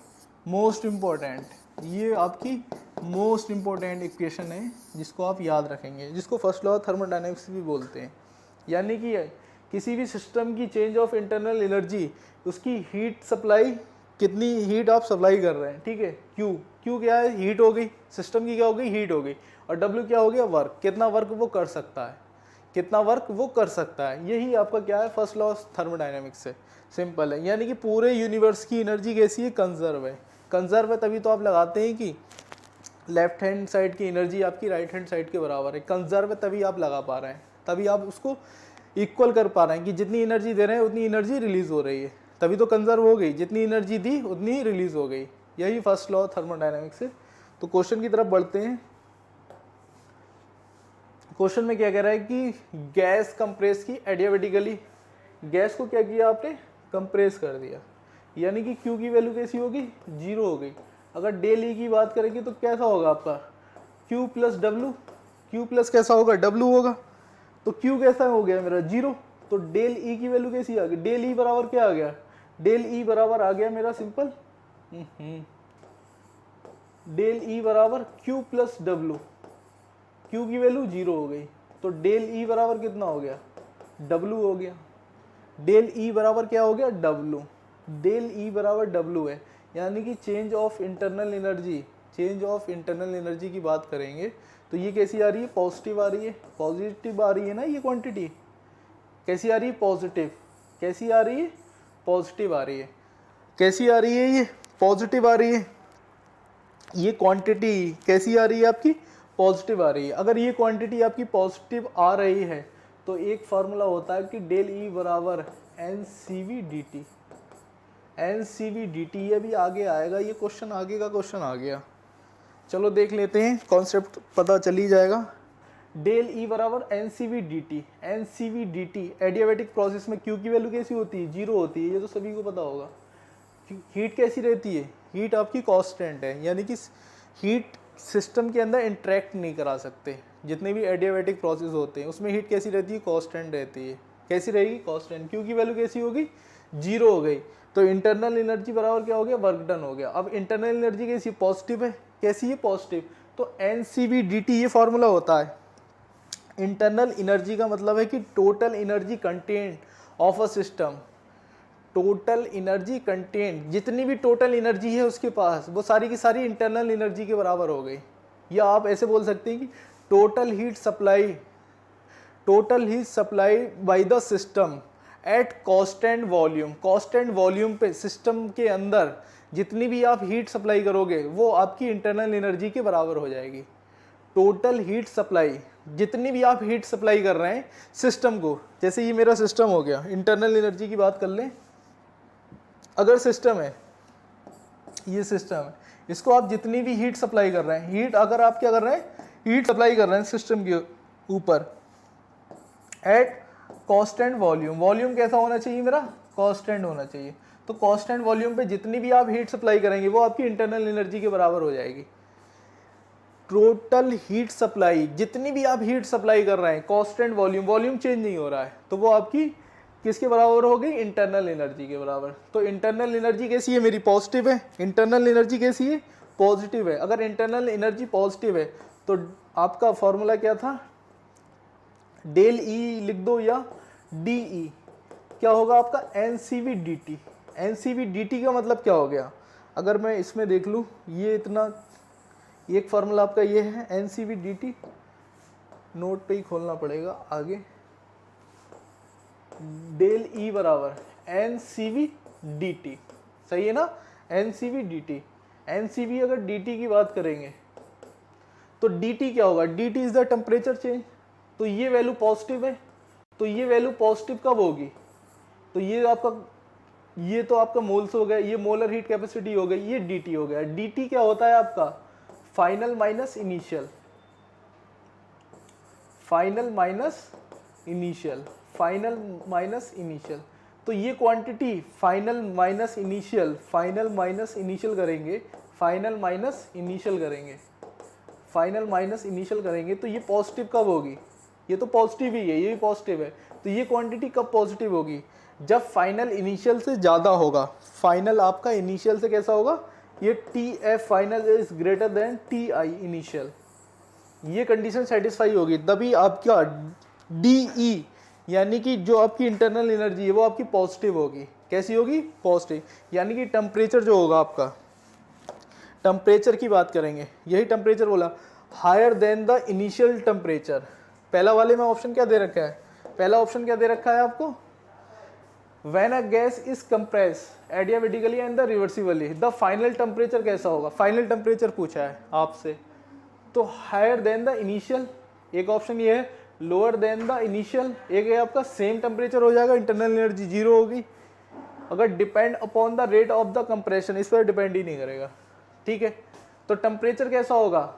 मोस्ट इम्पोर्टेंट, ये आपकी मोस्ट इम्पोर्टेंट इक्वेशन है जिसको आप याद रखेंगे, जिसको फर्स्ट लॉ ऑफ थर्मोडायनेमिक्स भी बोलते हैं। यानी कि किसी भी सिस्टम की चेंज ऑफ इंटरनल एनर्जी, उसकी हीट सप्लाई, कितनी हीट आप सप्लाई कर रहे हैं, ठीक है। Q क्या है, हीट हो गई, सिस्टम की क्या हो गई, हीट हो गई। और W क्या हो गया, वर्क, कितना वर्क वो कर सकता है, कितना वर्क वो कर सकता है। यही आपका क्या है, फर्स्ट लॉ ऑफ थर्मोडायनेमिक्स है, सिंपल है। यानी कि पूरे यूनिवर्स की एनर्जी कैसी है, कंजर्व है। कंजर्व है तभी तो आप लगाते हैं कि लेफ्ट हैंड साइड की एनर्जी आपकी राइट हैंड साइड के बराबर है। कंजर्व है तभी आप लगा पा रहे हैं, तभी आप उसको इक्वल कर पा रहे हैं कि जितनी एनर्जी दे रहे हैं उतनी एनर्जी रिलीज हो रही है, तभी तो कंजर्व हो गई। जितनी एनर्जी दी उतनी ही रिलीज हो गई, यही फर्स्ट लॉ ऑफ थर्मोडायनेमिक्स है। तो क्वेश्चन की तरफ बढ़ते हैं। क्वेश्चन में क्या कह रहा है कि गैस कंप्रेस की एडियाबेटिकली, गैस को क्या किया आपने, कंप्रेस कर दिया, यानी कि Q की वैल्यू कैसी होगी, 0 हो गई। अगर डेल E की बात करेंगे तो कैसा होगा आपका, Q plus W, Q plus कैसा होगा, W होगा। तो Q कैसा हो गया मेरा, 0। तो डेल E की वैल्यू कैसी आ गई, डेल E बराबर क्या आ गया, डेल E बराबर आ गया मेरा सिंपल, डेल E बराबर Q प्लस W। Q की वैल्यू 0 हो गई, तो डेल E बराबर कितना हो गया, W हो गया। डेल E बराबर क्या हो गया, W। डेल E बराबर W है, यानी कि change of internal energy, change of internal energy की बात करेंगे तो ये कैसी आ रही है, पॉजिटिव आ रही है, पॉजिटिव आ रही है ना। ये क्वांटिटी कैसी आ रही है, पॉजिटिव। कैसी आ रही है, पॉजिटिव आ रही है। कैसी आ रही है, ये पॉजिटिव आ रही है। ये क्वांटिटी कैसी आ रही है आपकी, पॉजिटिव आ रही है। अगर ये क्वांटिटी आपकी पॉजिटिव आ रही है तो एक फार्मूला होता है कि डेल E बराबर NCV/dt। NCV/dt ये भी आगे आएगा, ये क्वेश्चन आगे का क्वेश्चन आ गया। चलो देख लेते हैं, कॉन्सेप्ट पता चल ही जाएगा। डेल E बराबर NCV/dt। NCV/dt एडियाबेटिक प्रोसेस में Q की वैल्यू कैसी होती है, 0 होती है, ये तो सभी को पता होगा। हीट कैसी रहती है, हीट आपकी कांस्टेंट है, यानी कि हीट सिस्टम के अंदर इंटरेक्ट नहीं करा सकते। जितने भी एडियाबेटिक प्रोसेस होते हैं उसमें हीट कैसी रहती है, कांस्टेंट रहती है। कैसी रहेगी, कांस्टेंट। Q की वैल्यू कैसी होगी, 0 हो गई। तो इंटरनल एनर्जी बराबर क्या हो गया, वर्क डन हो गया। अब इंटरनल एनर्जी कैसी, पॉजिटिव है। कैसी है, पॉजिटिव। तो NCV/dt ये फॉर्मूला होता है। इंटरनल एनर्जी का मतलब है कि total energy content of a system, total energy content, जितनी भी टोटल एनर्जी है उसके पास वो सारी की सारी इंटरनल एनर्जी के बराबर हो गई। या आप ऐसे बोल सकते हैं कि total heat supply by the system eight constant volume. Constant volume पे सिस्टम के अंदर जितनी भी आप हीट सप्लाई करोगे वो आपकी इंटरनल एनर्जी के बराबर हो जाएगी। टोटल हीट सप्लाई, जितनी भी आप हीट सप्लाई कर रहे हैं सिस्टम को, जैसे ये मेरा सिस्टम हो गया, इंटरनल एनर्जी की बात कर लें, अगर सिस्टम है, ये सिस्टम है, इसको आप जितनी भी हीट सप्लाई कर रहे हैं, हीट अगर आप क्या कर रहे हैं, हीट सप्लाई कर रहे हैं सिस्टम के ऊपर एट कांस्टेंट वॉल्यूम। वॉल्यूम कैसा होना चाहिए मेरा, कांस्टेंट होना चाहिए। तो कांस्टेंट वॉल्यूम पे जितनी भी आप हीट सप्लाई करेंगे वो आपकी इंटरनल एनर्जी के बराबर हो जाएगी। टोटल हीट सप्लाई, जितनी भी आप हीट सप्लाई कर रहे हैं कांस्टेंट वॉल्यूम, वॉल्यूम चेंज नहीं हो रहा है, तो वो आपकी किसके बराबर हो गई, इंटरनल एनर्जी के बराबर। तो इंटरनल एनर्जी कैसी है मेरी, पॉजिटिव है। इंटरनल एनर्जी कैसी है, पॉजिटिव है। अगर इंटरनल एनर्जी पॉजिटिव है तो आपका फॉर्मूला क्या था, डेल ई लिख दो या डी ई, क्या होगा आपका एनसीवी dt। एनसीवी dt का मतलब क्या हो गया, अगर मैं इसमें देख लूँ, ये इतना एक फार्मूला आपका ये है एनसीवी dt, नोट पे ही खोलना पड़ेगा आगे, डेल ई बराबर एनसीवी dt, सही है ना, एनसीवी dt। एनसीवी अगर dt की बात करेंगे तो dt क्या होगा, dt is the temperature change. तो ये वैल्यू पॉजिटिव है, तो ये वैल्यू पॉजिटिव कब होगी, तो ये आपका, ये तो आपका मोल्स हो गया, ये मोलर हीट कैपेसिटी हो गई, ये dt हो गया। dt क्या होता है आपका, final minus initial, final minus initial, final minus initial. तो ये quantity final minus initial, final minus initial करेंगे, फाइनल माइनस इनिशियल करेंगे, फाइनल माइनस इनिशियल करेंगे, तो ये पॉजिटिव कब होगी, ये तो पॉजिटिव ही है, ये भी पॉजिटिव है। तो ये क्वांटिटी कब पॉजिटिव होगी, जब फाइनल इनिशियल से ज़्यादा होगा। फाइनल आपका इनिशियल से कैसा होगा, ये T F final is greater than T I initial, ये कंडीशन सेटिस्फाई होगी, तभी आपका डी ई यानी कि जो आपकी इंटरनल एनर्जी है वो आपकी पॉजिटिव होगी। कैसी होगी, पॉजिटिव। यानी कि टेम्परेचर जो होगा आपका, टेम्परेचर की बात करेंगे, यही टेम्परेचर बोला, higher than the initial temperature. पहला वाले में ऑप्शन क्या दे रखा है, पहला ऑप्शन क्या दे रखा है आपको, when a gas is compress adiabatically and the reversibly the final temperature कैसा होगा, फाइनल टेम्परेचर पूछा है आपसे, तो हायर देन द इनिशियल, एक ऑप्शन ये है, लोअर देन द इनिशियल, एक है आपका सेम टेम्परेचर हो जाएगा, इंटरनल एनर्जी जीरो होगी। अगर depend upon the rate of the compression, इस पर डिपेंड ही नहीं करेगा, ठीक है। तो टेम्परेचर कैसा होगा,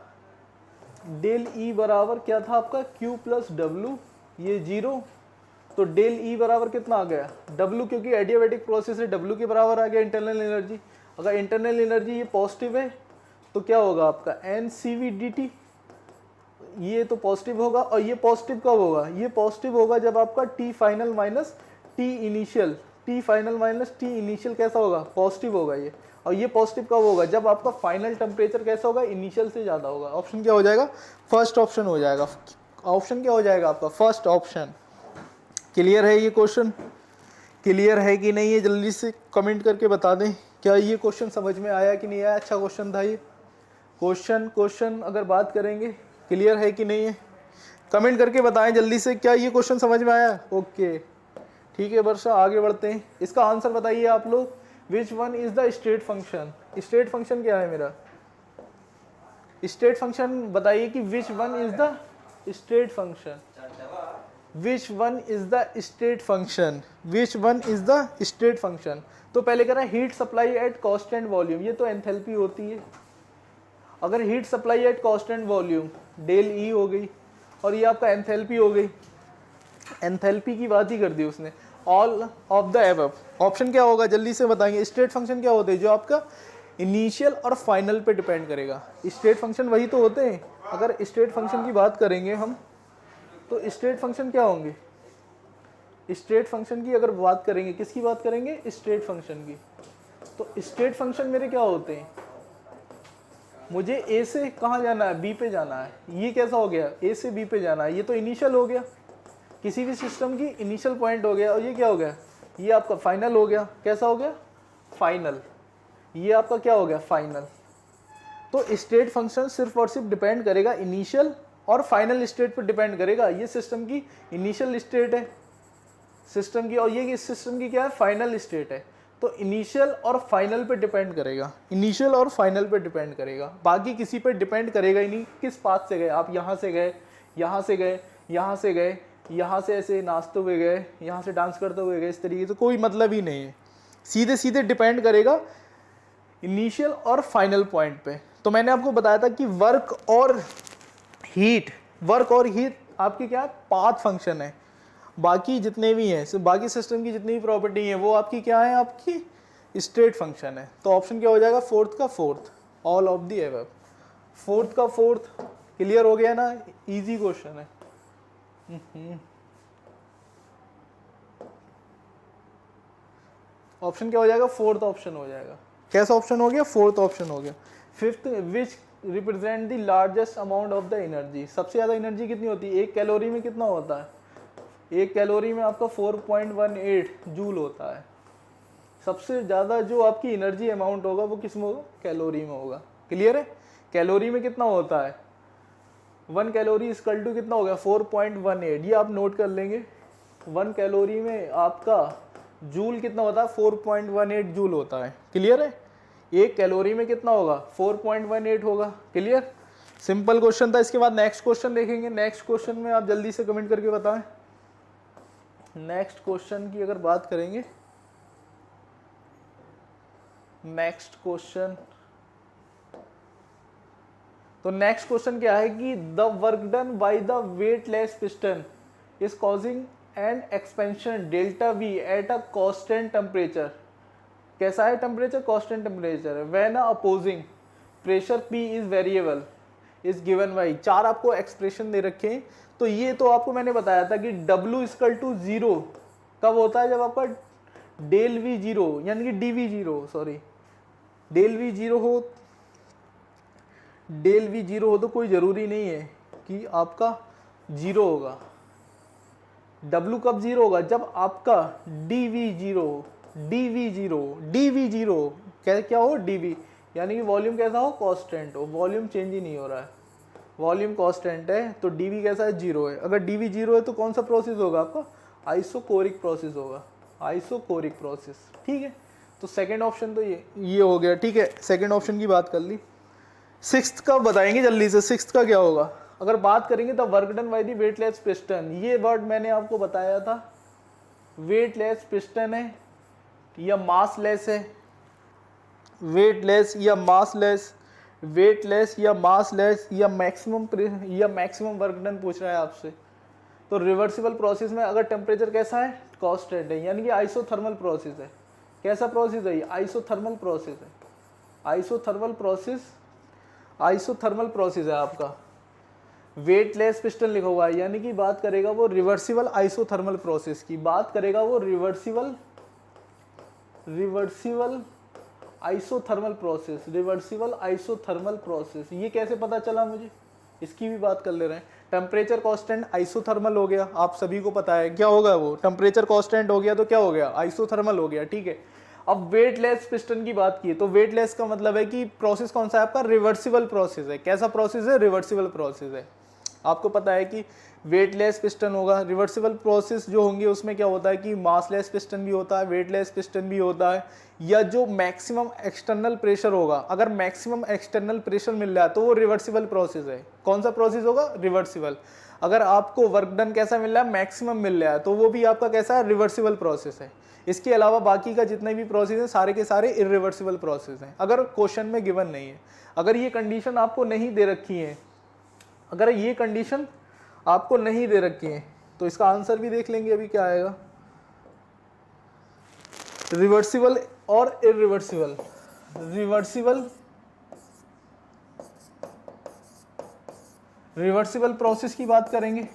डेल ई बराबर क्या था आपका, Q प्लस डब्ल्यू, ये जीरो, तो डेल ई बराबर कितना आ गया, W, क्योंकि एडियाबेटिक प्रोसेस है, W के बराबर आ गया इंटरनल एनर्जी। अगर इंटरनल एनर्जी ये पॉजिटिव है तो क्या होगा आपका एनसीवी dt, ये तो पॉजिटिव होगा। और ये पॉजिटिव कब होगा, ये पॉजिटिव होगा जब आपका T final minus T initial, T final minus T initial कैसा होगा, पॉजिटिव होगा ये। और ये पॉजिटिव कब होगा, जब आपका फाइनल टेम्परेचर कैसा होगा, इनिशियल से ज़्यादा होगा। ऑप्शन क्या हो जाएगा, फर्स्ट ऑप्शन हो जाएगा। ऑप्शन क्या हो जाएगा आपका, फर्स्ट ऑप्शन। क्लियर है ये क्वेश्चन, क्लियर है कि नहीं है, जल्दी से कमेंट करके बता दें क्या ये क्वेश्चन समझ में आया कि नहीं आया। अच्छा क्वेश्चन था ये, क्वेश्चन अगर बात करेंगे क्लियर है कि नहीं है, कमेंट करके बताएं जल्दी से, क्या ये क्वेश्चन समझ में आया। ओके ठीक है वर्षा, आगे बढ़ते हैं। इसका आंसर बताइए आप लोग, which one is the state function. State function क्या है मेरा, स्टेट फंक्शन बताइए कि which one is the state function, which one is the state function, which one is the state function. तो पहले कह रहा है heat supply at constant volume, ये तो एंथैल्पी होती है। अगर heat supply at constant volume del E हो गई, और ये आपका एंथैल्पी हो गई, एंथैल्पी की बात ही कर दी उसने। All of the above, option क्या होगा जल्दी से बताएंगे। स्टेट फंक्शन क्या होते हैं, जो आपका इनिशियल और फाइनल पे डिपेंड करेगा। स्टेट फंक्शन वही तो होते हैं। अगर स्टेट फंक्शन की बात करेंगे हम, तो स्टेट फंक्शन क्या होंगे, स्टेट फंक्शन की अगर बात करेंगे, किसकी बात करेंगे, स्टेट फंक्शन की। तो स्टेट फंक्शन मेरे क्या होते हैं, मुझे ए से कहाँ जाना है, बी पे जाना है। ये कैसा हो गया, ए से बी पे जाना है, ये तो इनिशियल हो गया, किसी भी सिस्टम की इनिशियल पॉइंट हो गया। और ये क्या हो गया, ये आपका फाइनल हो गया, कैसा हो गया, फाइनल। ये आपका क्या हो गया, फाइनल। तो स्टेट फंक्शन सिर्फ और सिर्फ डिपेंड करेगा इनिशियल और फाइनल स्टेट पर डिपेंड करेगा। ये सिस्टम की इनिशियल स्टेट है सिस्टम की, और ये इस सिस्टम की क्या है, फाइनल स्टेट है। तो इनिशियल और फाइनल पे डिपेंड करेगा, इनिशियल और फाइनल पे डिपेंड करेगा, बाकी किसी पे डिपेंड करेगा ही नहीं। किस पाथ से गए आप, यहाँ से गए, यहाँ से गए, यहाँ से गए, यहाँ से ऐसे नाचते हुए गए, यहाँ से डांस करते हुए गए, इस तरीके से कोई मतलब ही नहीं है। सीधे सीधे डिपेंड करेगा इनिशियल और फाइनल पॉइंट पे। तो मैंने आपको बताया था कि वर्क और हीट आपकी क्या है, पाथ फंक्शन है। बाकी जितने भी हैं, बाकी सिस्टम की जितनी भी प्रॉपर्टी है वो आपकी क्या है, आपकी स्टेट फंक्शन है। तो ऑप्शन क्या हो जाएगा, फोर्थ का fourth, all of the above. Fourth का फोर्थ क्लियर हो गया ना, इजी क्वेश्चन है। ऑप्शन क्या हो जाएगा, फोर्थ ऑप्शन हो जाएगा। कैसा ऑप्शन हो गया, फोर्थ ऑप्शन हो गया। Fifth, which represent the largest amount of the energy. सबसे ज्यादा एनर्जी कितनी होती है, एक कैलोरी में कितना होता है, एक कैलोरी में आपका 4.18 जूल होता है। सबसे ज़्यादा जो आपकी एनर्जी अमाउंट होगा वो किस में होगा, कैलोरी में होगा। क्लियर है, कैलोरी में कितना होता है, 1 कैलोरी इक्वल टू कितना हो गया, 4.18। ये आप नोट कर लेंगे। 1 कैलोरी में आपका जूल कितना होता है, 4.18 जूल होता है। क्लियर है, एक कैलोरी में कितना होगा, 4.18 होगा। क्लियर, सिंपल क्वेश्चन था। इसके बाद नेक्स्ट क्वेश्चन देखेंगे। नेक्स्ट क्वेश्चन में आप जल्दी से कमेंट करके बताएं। नेक्स्ट क्वेश्चन की अगर बात करेंगे, नेक्स्ट क्वेश्चन, तो नेक्स्ट क्वेश्चन क्या है कि the work done by the weightless piston is causing an expansion delta we at a constant temperature. कैसा है टेम्परेचर, कांस्टेंट टेम्परेचर है। When a opposing pressure P is variable is given by, 4 आपको expression दे रखे हैं। तो ये तो आपको मैंने बताया था कि W इक्वल टू 0 कब होता है, जब आपका डेल V 0 यानी कि dV 0, सॉरी डेल V 0 हो, डेल V 0 हो तो कोई ज़रूरी नहीं है कि आपका 0 होगा। W कब 0 होगा, जब आपका dV 0, dV 0, dV 0 क्या हो, dV यानी कि वॉल्यूम कैसा हो, कांस्टेंट हो, वॉल्यूम चेंज ही नहीं हो रहा है, वॉल्यूम कांस्टेंट है। तो dV कैसा है, 0 है। अगर dV 0 है तो कौन सा प्रोसेस होगा आपका, आइसोकोरिक प्रोसेस होगा, आइसोकोरिक प्रोसेस। ठीक है, तो सेकंड ऑप्शन तो ये हो गया। ठीक है, सेकंड ऑप्शन की बात कर ली। सिक्स्थ का बताएंगे जल्दी से, सिक्स्थ का क्या होगा। अगर बात करेंगे तो work done by the weightless piston, ये वर्ड मैंने आपको बताया था, वेटलेस पिस्टन है या मासलेस है, वेटलेस या मासलेस, वेटलेस या मासलेस या मैक्सिमम वर्क डन पूछ रहा है आपसे। तो रिवर्सिबल प्रोसेस में अगर टेम्परेचर कैसा है, कांस्टेंट है, यानी कि आइसोथर्मल प्रोसेस है। कैसा प्रोसेस है ये, आइसोथर्मल प्रोसेस है, आइसोथर्मल प्रोसेस है आपका। वेटलेस पिस्टन लिखा हुआ है, यानी कि बात करेगा वो रिवर्सिबल आइसोथर्मल प्रोसेस की, बात करेगा वो reversible isothermal process, reversible isothermal process. ये कैसे पता चला मुझे, इसकी भी बात कर ले रहे हैं। टेम्परेचर कांस्टेंट आइसोथर्मल हो गया, आप सभी को पता है क्या होगा वो, टेम्परेचर कांस्टेंट हो गया तो क्या हो गया, आइसोथर्मल हो गया। ठीक है, अब वेटलेस पिस्टन की बात की तो वेटलेस का मतलब है कि प्रोसेस कौन सा है आपका, रिवर्सिबल प्रोसेस है। कैसा प्रोसेस है, रिवर्सिबल प्रोसेस है। आपको पता है कि वेटलेस पिस्टन होगा, रिवर्सिबल प्रोसेस जो होंगे उसमें क्या होता है कि मासलेस पिस्टन भी होता है, वेटलेस पिस्टन भी होता है, या जो मैक्सिमम एक्सटर्नल प्रेशर होगा, अगर मैक्सिमम एक्सटर्नल प्रेशर मिल रहा है तो वो रिवर्सिबल प्रोसेस है। कौन सा प्रोसेस होगा, रिवर्सिबल। अगर आपको वर्क डन कैसा मिल रहा है, मैक्सिमम मिल रहा है, तो वो भी आपका कैसा है, रिवर्सिबल प्रोसेस है। इसके अलावा बाकी का जितने भी प्रोसेस हैं सारे के सारे इरिवर्सिबल प्रोसेस हैं, अगर क्वेश्चन में गिवन नहीं है। अगर ये कंडीशन आपको नहीं दे रखी है, अगर ये कंडीशन आपको नहीं दे रखी है तो इसका आंसर भी देख लेंगे अभी क्या आएगा। रिवर्सिबल और इरिवर्सिबल, रिवर्सिबल प्रोसेस की बात करेंगे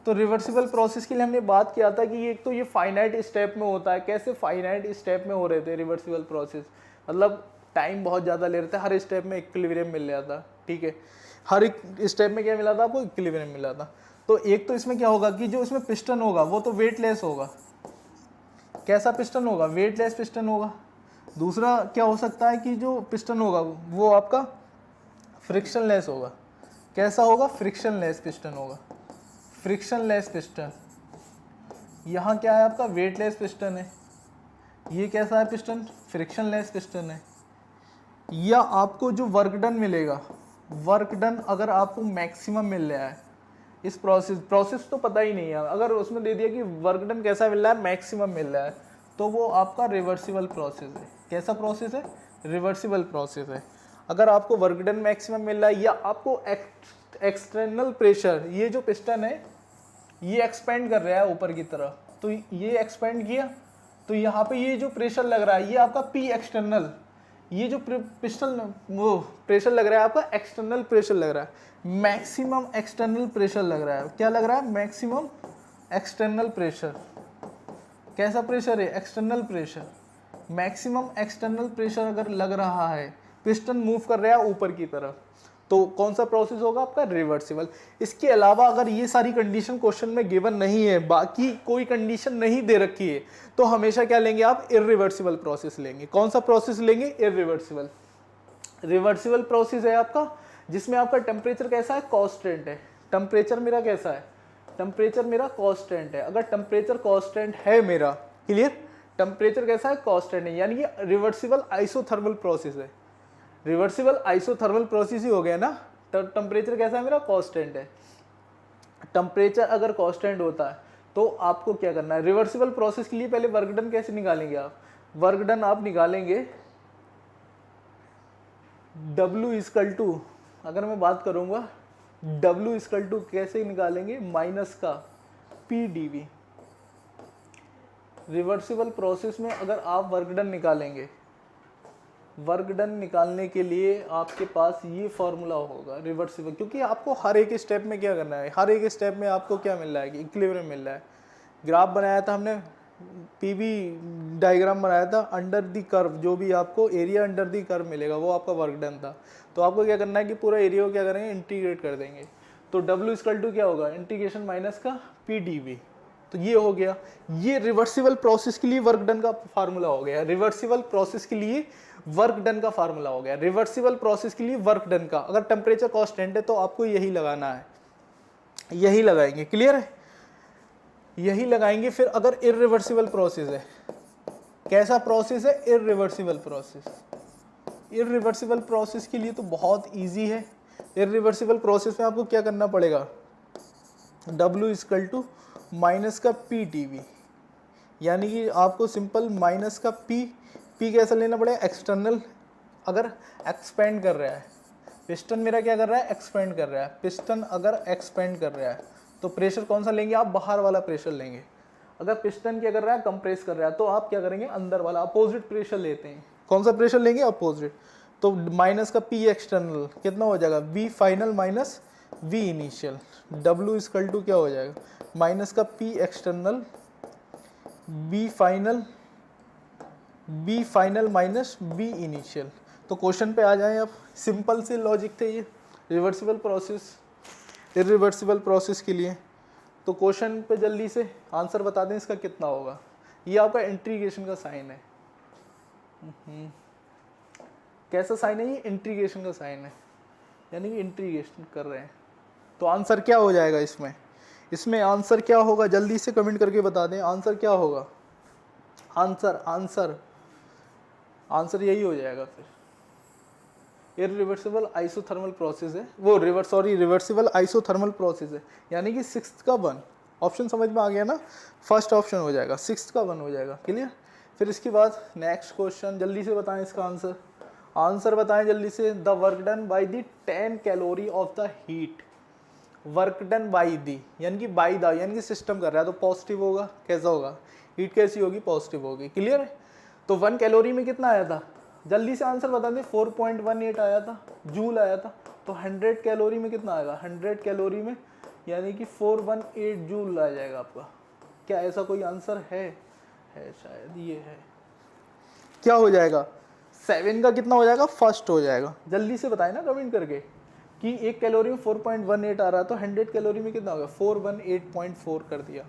तो रिवर्सिबल प्रोसेस के लिए हमने बात किया था कि एक तो ये फाइनाइट स्टेप में होता है। कैसे फाइनाइट स्टेप में हो रहे थे रिवर्सिबल प्रोसेस, मतलब टाइम बहुत ज़्यादा ले रहे थे, हर स्टेप में इक्विलिब्रियम मिल रहा था। ठीक है, हर एक स्टेप में क्या मिला था आपको, इक्विलिब्रियम मिला था। तो एक तो इसमें क्या होगा कि जो इसमें पिस्टन होगा वो तो वेटलेस होगा, कैसा पिस्टन होगा? वेटलेस पिस्टन होगा। दूसरा क्या हो सकता है कि जो पिस्टन होगा वो आपका फ्रिक्शनलेस होगा। कैसा होगा? फ्रिक्शनलेस पिस्टन होगा। Frictionless piston. यहाँ क्या है आपका? वेटलेस पिस्टन है। ये कैसा है पिस्टन? फ्रिक्शनलेस पिस्टन है। या आपको जो वर्क डन मिलेगा, वर्क डन अगर आपको मैक्सिमम मिल रहा है इस प्रोसेस तो पता ही नहीं है, अगर उसमें दे दिया कि वर्क डन कैसा मिल रहा है? मैक्सिमम मिल रहा है, तो वो आपका रिवर्सिबल प्रोसेस है। कैसा प्रोसेस है? रिवर्सिबल प्रोसेस है। अगर आपको वर्क डन मैक्सिमम मिल रहा है या आपको एक्सटर्नल प्रेशर, ये जो पिस्टन है ये एक्सपेंड कर रहा है ऊपर की तरफ, तो ये एक्सपेंड किया तो यहाँ पे ये जो प्रेशर लग रहा है ये आपका पी एक्सटर्नल, ये जो पिस्टन वो प्रेशर लग रहा है आपका एक्सटर्नल प्रेशर लग रहा है, मैक्सिमम एक्सटर्नल प्रेशर लग रहा है। क्या लग रहा है? Maximum external pressure. कैसा प्रेशर है? External pressure. Maximum external pressure अगर लग रहा है, पिस्टन मूव कर रहा है ऊपर की तरफ, तो कौन सा प्रोसेस होगा आपका? रिवर्सिबल। इसके अलावा अगर ये सारी कंडीशन क्वेश्चन में गिवन नहीं है, बाकी कोई कंडीशन नहीं दे रखी है, तो हमेशा क्या लेंगे आप? इरिवर्सिबल प्रोसेस लेंगे। कौन सा प्रोसेस लेंगे? इरिवर्सिबल। रिवर्सिबल प्रोसेस है आपका जिसमें आपका टेम्परेचर कैसा है? कांस्टेंट है। टेम्परेचर मेरा कैसा है? टेम्परेचर मेरा कांस्टेंट है। अगर टेम्परेचर कांस्टेंट है मेरा, क्लियर, टेम्परेचर कैसा है? कांस्टेंट है, यानी कि रिवर्सिबल आइसोथर्मल प्रोसेस है। रिवर्सिबल आइसोथर्मल प्रोसेस ही हो गया ना। टेम्परेचर कैसा है मेरा? कांस्टेंट है। टेम्परेचर अगर कांस्टेंट होता है तो आपको क्या करना है? रिवर्सिबल प्रोसेस के लिए पहले वर्क डन कैसे निकालेंगे आप? वर्क डन आप निकालेंगे W इक्वल टू, अगर मैं बात करूंगा W इक्वल टू कैसे निकालेंगे? माइनस का PdV। रिवर्सिबल प्रोसेस में अगर आप वर्क डन निकालेंगे, वर्क डन निकालने के लिए आपके पास ये फॉर्मूला होगा रिवर्सिबल, क्योंकि आपको हर एक स्टेप में क्या करना है? हर एक स्टेप में आपको क्या मिल रहा है कि इक्विलिब्रियम मिल रहा है। ग्राफ बनाया था हमने, पीवी डायग्राम बनाया था, अंडर दी कर्व जो भी आपको एरिया अंडर दी कर्व मिलेगा वो आपका वर्क डन था। तो आपको क्या करना है कि पूरा एरिया को क्या करेंगे? इंटीग्रेट कर देंगे। तो W इक्वल टू क्या होगा? इंटीग्रेशन माइनस का PdV। तो ये हो गया, ये रिवर्सिबल प्रोसेस के लिए वर्क डन का फार्मूला हो गया। रिवर्सिबल प्रोसेस के लिए वर्क डन का फार्मूला हो गया। रिवर्सिबल प्रोसेस के लिए वर्क डन का, अगर टेम्परेचर कांस्टेंट है तो आपको यही लगाना है, यही लगाएंगे। क्लियर है? यही लगाएंगे। फिर अगर इरिवर्सिबल प्रोसेस है, कैसा प्रोसेस है? Irreversible process. इरिवर्सिबल प्रोसेस के लिए तो बहुत इजी है। इरिवर्सिबल प्रोसेस में आपको क्या करना पड़ेगा? W इक्वल टू माइनस का PdV, यानी कि आपको सिंपल माइनस का P कैसा लेना पड़ेगा? एक्सटर्नल। अगर एक्सपेंड कर रहा है पिस्टन, मेरा क्या कर रहा है? एक्सपेंड कर रहा है। पिस्टन अगर एक्सपेंड कर रहा है तो प्रेशर कौन सा लेंगे आप? बाहर वाला प्रेशर लेंगे। अगर पिस्टन क्या कर रहा है? कंप्रेस कर रहा है, तो आप क्या करेंगे? अंदर वाला अपोजिट प्रेशर लेते हैं। कौन सा प्रेशर लेंगे? अपोजिट। तो माइनस का P एक्सटर्नल कितना हो जाएगा? V final minus V initial. W equal to क्या हो जाएगा? माइनस का P external B final minus B initial. तो क्वेश्चन पे आ जाएं आप। सिंपल से लॉजिक थे ये रिवर्सिबल प्रोसेस, इरिवर्सिबल प्रोसेस के लिए। तो क्वेश्चन पे जल्दी से आंसर बता दें इसका कितना होगा। ये आपका इंटीग्रेशन का साइन है। कैसा साइन है ये? इंटीग्रेशन का साइन है, यानी कि इंटीग्रेशन कर रहे हैं। तो आंसर क्या हो जाएगा इसमें? इसमें आंसर क्या होगा? जल्दी से कमेंट करके बता दें आंसर क्या होगा। आंसर यही हो जाएगा। फिर इरिवर्सिबल आइसोथर्मल प्रोसेस है वो, रिवर्सिबल आइसोथर्मल प्रोसेस है, यानी कि 6th का 1 ऑप्शन समझ में आ गया ना? फर्स्ट ऑप्शन हो जाएगा, 6th का 1 हो जाएगा। क्लियर? फिर इसके बाद नेक्स्ट क्वेश्चन, जल्दी से बताएं इसका आंसर बताएं जल्दी से। The work done by the 10 calorie of the heat. Work done by the, यानी कि बाई द, यानी कि सिस्टम कर रहा है तो पॉजिटिव होगा। कैसा होगा? हीट कैसी होगी? पॉजिटिव होगी। क्लियर है? तो 1 कैलोरी में कितना आया था? जल्दी से आंसर बता दें। 4.18 आया था, जूल आया था। तो 100 कैलोरी में कितना आएगा? 100 कैलोरी में यानी कि 418 जूल आ जाएगा आपका। क्या ऐसा कोई आंसर है शायद ये है। क्या हो जाएगा? 7 का कितना हो जाएगा? फर्स्ट हो जाएगा। जल्दी से बताएं ना कमेंट करके कि 1 कैलोरी में 4.18 आ रहा है तो 100 कैलोरी में कितना होगा? 418.4 कर दिया।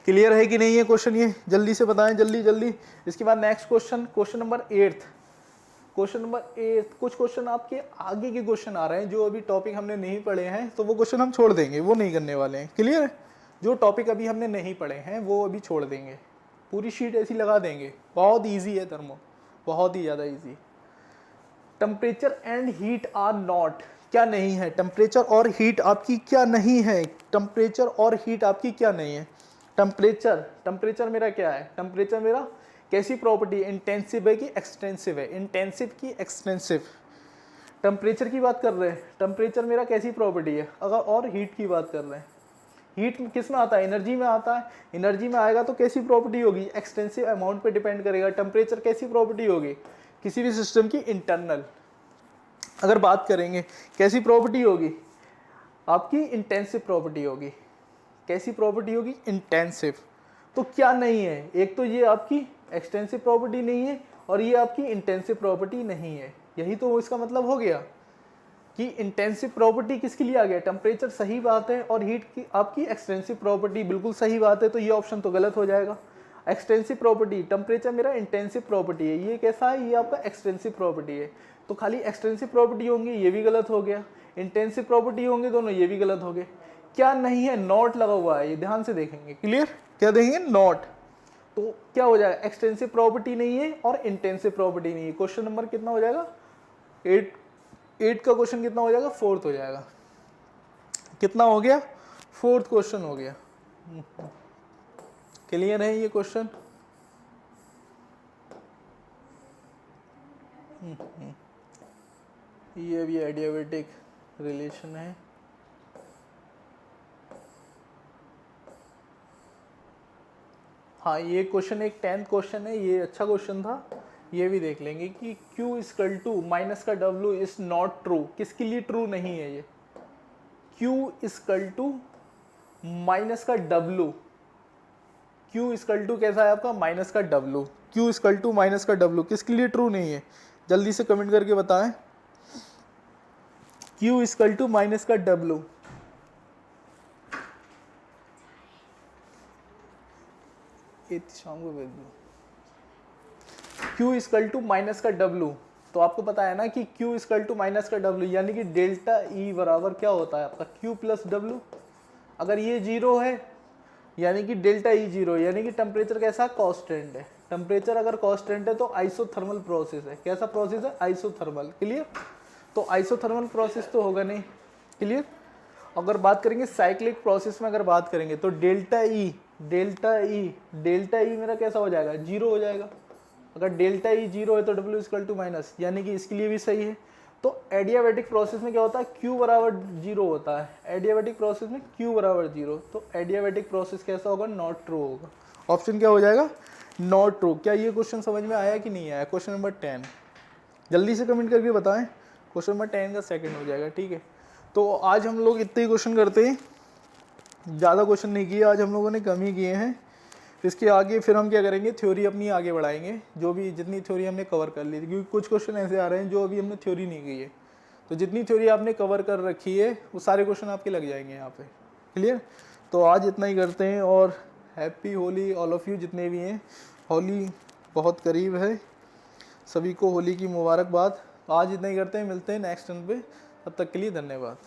क्लियर है कि नहीं है क्वेश्चन? ये जल्दी से बताएं, जल्दी जल्दी। इसके बाद next question, question number 8। Question number 8, कुछ क्वेश्चन आपके आगे के क्वेश्चन आ रहे हैं जो अभी टॉपिक हमने नहीं पढ़े हैं, तो वो क्वेश्चन हम छोड़ देंगे, वो नहीं करने वाले हैं। क्लियर है? जो टॉपिक अभी हमने नहीं पढ़े हैं वो अभी छोड़ देंगे, पूरी शीट ऐसी लगा देंगे। बहुत ईजी है थर्मो, बहुत ही ज़्यादा easy. Temperature and heat are not, क्या नहीं है? टेम्परेचर और हीट आपकी क्या नहीं है? टेम्परेचर और हीट आपकी क्या नहीं है? टेम्परेचर मेरा क्या है? टेम्परेचर मेरा कैसी प्रॉपर्टी है? इंटेंसिव है कि एक्सटेंसिव है? इंटेंसिव की एक्सटेंसिव? टेम्परेचर की बात कर रहे हैं, टेम्परेचर मेरा कैसी प्रॉपर्टी है? अगर और हीट की बात कर रहे हैं, हीट किस में आता है? एनर्जी में आता है। एनर्जी में आएगा तो कैसी प्रॉपर्टी होगी? एक्सटेंसिव अमाउंट पे डिपेंड करेगा। टेम्परेचर कैसी प्रॉपर्टी होगी? किसी भी सिस्टम की इंटरनल अगर बात करेंगे कैसी प्रॉपर्टी होगी? आपकी इंटेंसिव प्रॉपर्टी होगी। कैसी प्रॉपर्टी होगी? इंटेंसिव। तो क्या नहीं है? एक तो ये आपकी एक्सटेंसिव प्रॉपर्टी नहीं है और ये आपकी इंटेंसिव प्रॉपर्टी नहीं है। यही तो इसका मतलब हो गया कि इंटेंसिव प्रॉपर्टी किसके लिए आ गया? टेम्परेचर, सही बात है, और हीट की आपकी एक्सटेंसिव प्रॉपर्टी, बिल्कुल सही बात है। तो ये ऑप्शन तो गलत हो जाएगा। एक्सटेंसिव प्रॉपर्टी, टेम्परेचर मेरा इंटेंसिव प्रॉपर्टी है, ये कैसा है? ये आपका एक्सटेंसिव प्रॉपर्टी है। तो खाली एक्सटेंसिव प्रॉपर्टी होंगी, ये भी गलत हो गया। इंटेंसिव प्रॉपर्टी होंगे दोनों, ये भी गलत हो गए। क्या नहीं है? नॉट लगा हुआ है, ये ध्यान से देखेंगे। क्लियर? क्या देखेंगे? नॉट। तो क्या हो जाएगा? एक्सटेंसिव प्रॉपर्टी नहीं है और इंटेंसिव प्रॉपर्टी नहीं है। क्वेश्चन नंबर कितना हो जाएगा? 8 का क्वेश्चन कितना हो जाएगा? 4th हो जाएगा। कितना हो गया? 4th क्वेश्चन हो गया। क्लियर है ये क्वेश्चन? ये भी एडियाबेटिक रिलेशन है। हाँ, ये क्वेश्चन एक 10th क्वेश्चन है, ये अच्छा क्वेश्चन था। ये भी देख लेंगे कि Q इक्वल टू माइनस का W इज नॉट ट्रू। किसके लिए ट्रू नहीं है ये? Q इक्वल टू माइनस का W। Q इक्वल टू कैसा है आपका? माइनस का W। Q equal to minus का W किसके लिए ट्रू नहीं है? जल्दी से कमेंट करके बताएं। Q इक्वल टू माइनस का W, शाम को भेज दो। Q इक्वल टू माइनस का W, तो आपको पता है ना कि Q इक्वल टू माइनस का W, यानी कि डेल्टा E बराबर क्या होता है आपका? Q plus W। अगर ये 0 है यानी कि डेल्टा E 0, यानी कि टेम्परेचर कैसा? कांस्टेंट है। टेम्परेचर अगर कांस्टेंट है तो आइसोथर्मल प्रोसेस है। कैसा प्रोसेस है? आइसोथर्मल। क्लियर? तो आइसोथर्मल प्रोसेस तो होगा नहीं। क्लियर? अगर बात करेंगे साइक्लिक प्रोसेस में, अगर बात करेंगे तो डेल्टा ई मेरा कैसा हो जाएगा? 0 हो जाएगा। अगर डेल्टा ई 0 है तो W इक्वल टू माइनस, यानी कि इसके लिए भी सही है। तो एडियाबेटिक प्रोसेस में क्या होता है? Q बराबर 0 होता है। एडियाबेटिक प्रोसेस में Q बराबर 0, तो एडियाबेटिक प्रोसेस कैसा होगा? नॉट ट्रू होगा। ऑप्शन क्या हो जाएगा? Not true. क्या ये क्वेश्चन समझ में आया कि नहीं आया? क्वेश्चन नंबर 10 जल्दी से कमेंट करके बताएं। क्वेश्चन नंबर 10 का सेकंड हो जाएगा। ठीक है, तो आज हम लोग इतने ही क्वेश्चन करते हैं, ज़्यादा क्वेश्चन नहीं किए आज हम लोगों ने, कम ही किए हैं। इसके आगे फिर हम क्या करेंगे? थ्योरी अपनी आगे बढ़ाएंगे, जो भी जितनी थ्योरी हमने कवर कर ली थी, क्योंकि कुछ क्वेश्चन ऐसे आ रहे हैं जो अभी हमने थ्योरी नहीं की है। तो जितनी थ्योरी आपने कवर कर रखी है वो सारे क्वेश्चन आपके लग जाएंगे यहाँ पे। क्लियर? तो आज इतना ही करते हैं, और happy Holi all of you जितने भी हैं। होली बहुत करीब है, सभी को होली की मुबारकबाद। आज इतना ही करते हैं, मिलते हैं नेक्स्ट टर्न पे। तब तक के लिए धन्यवाद।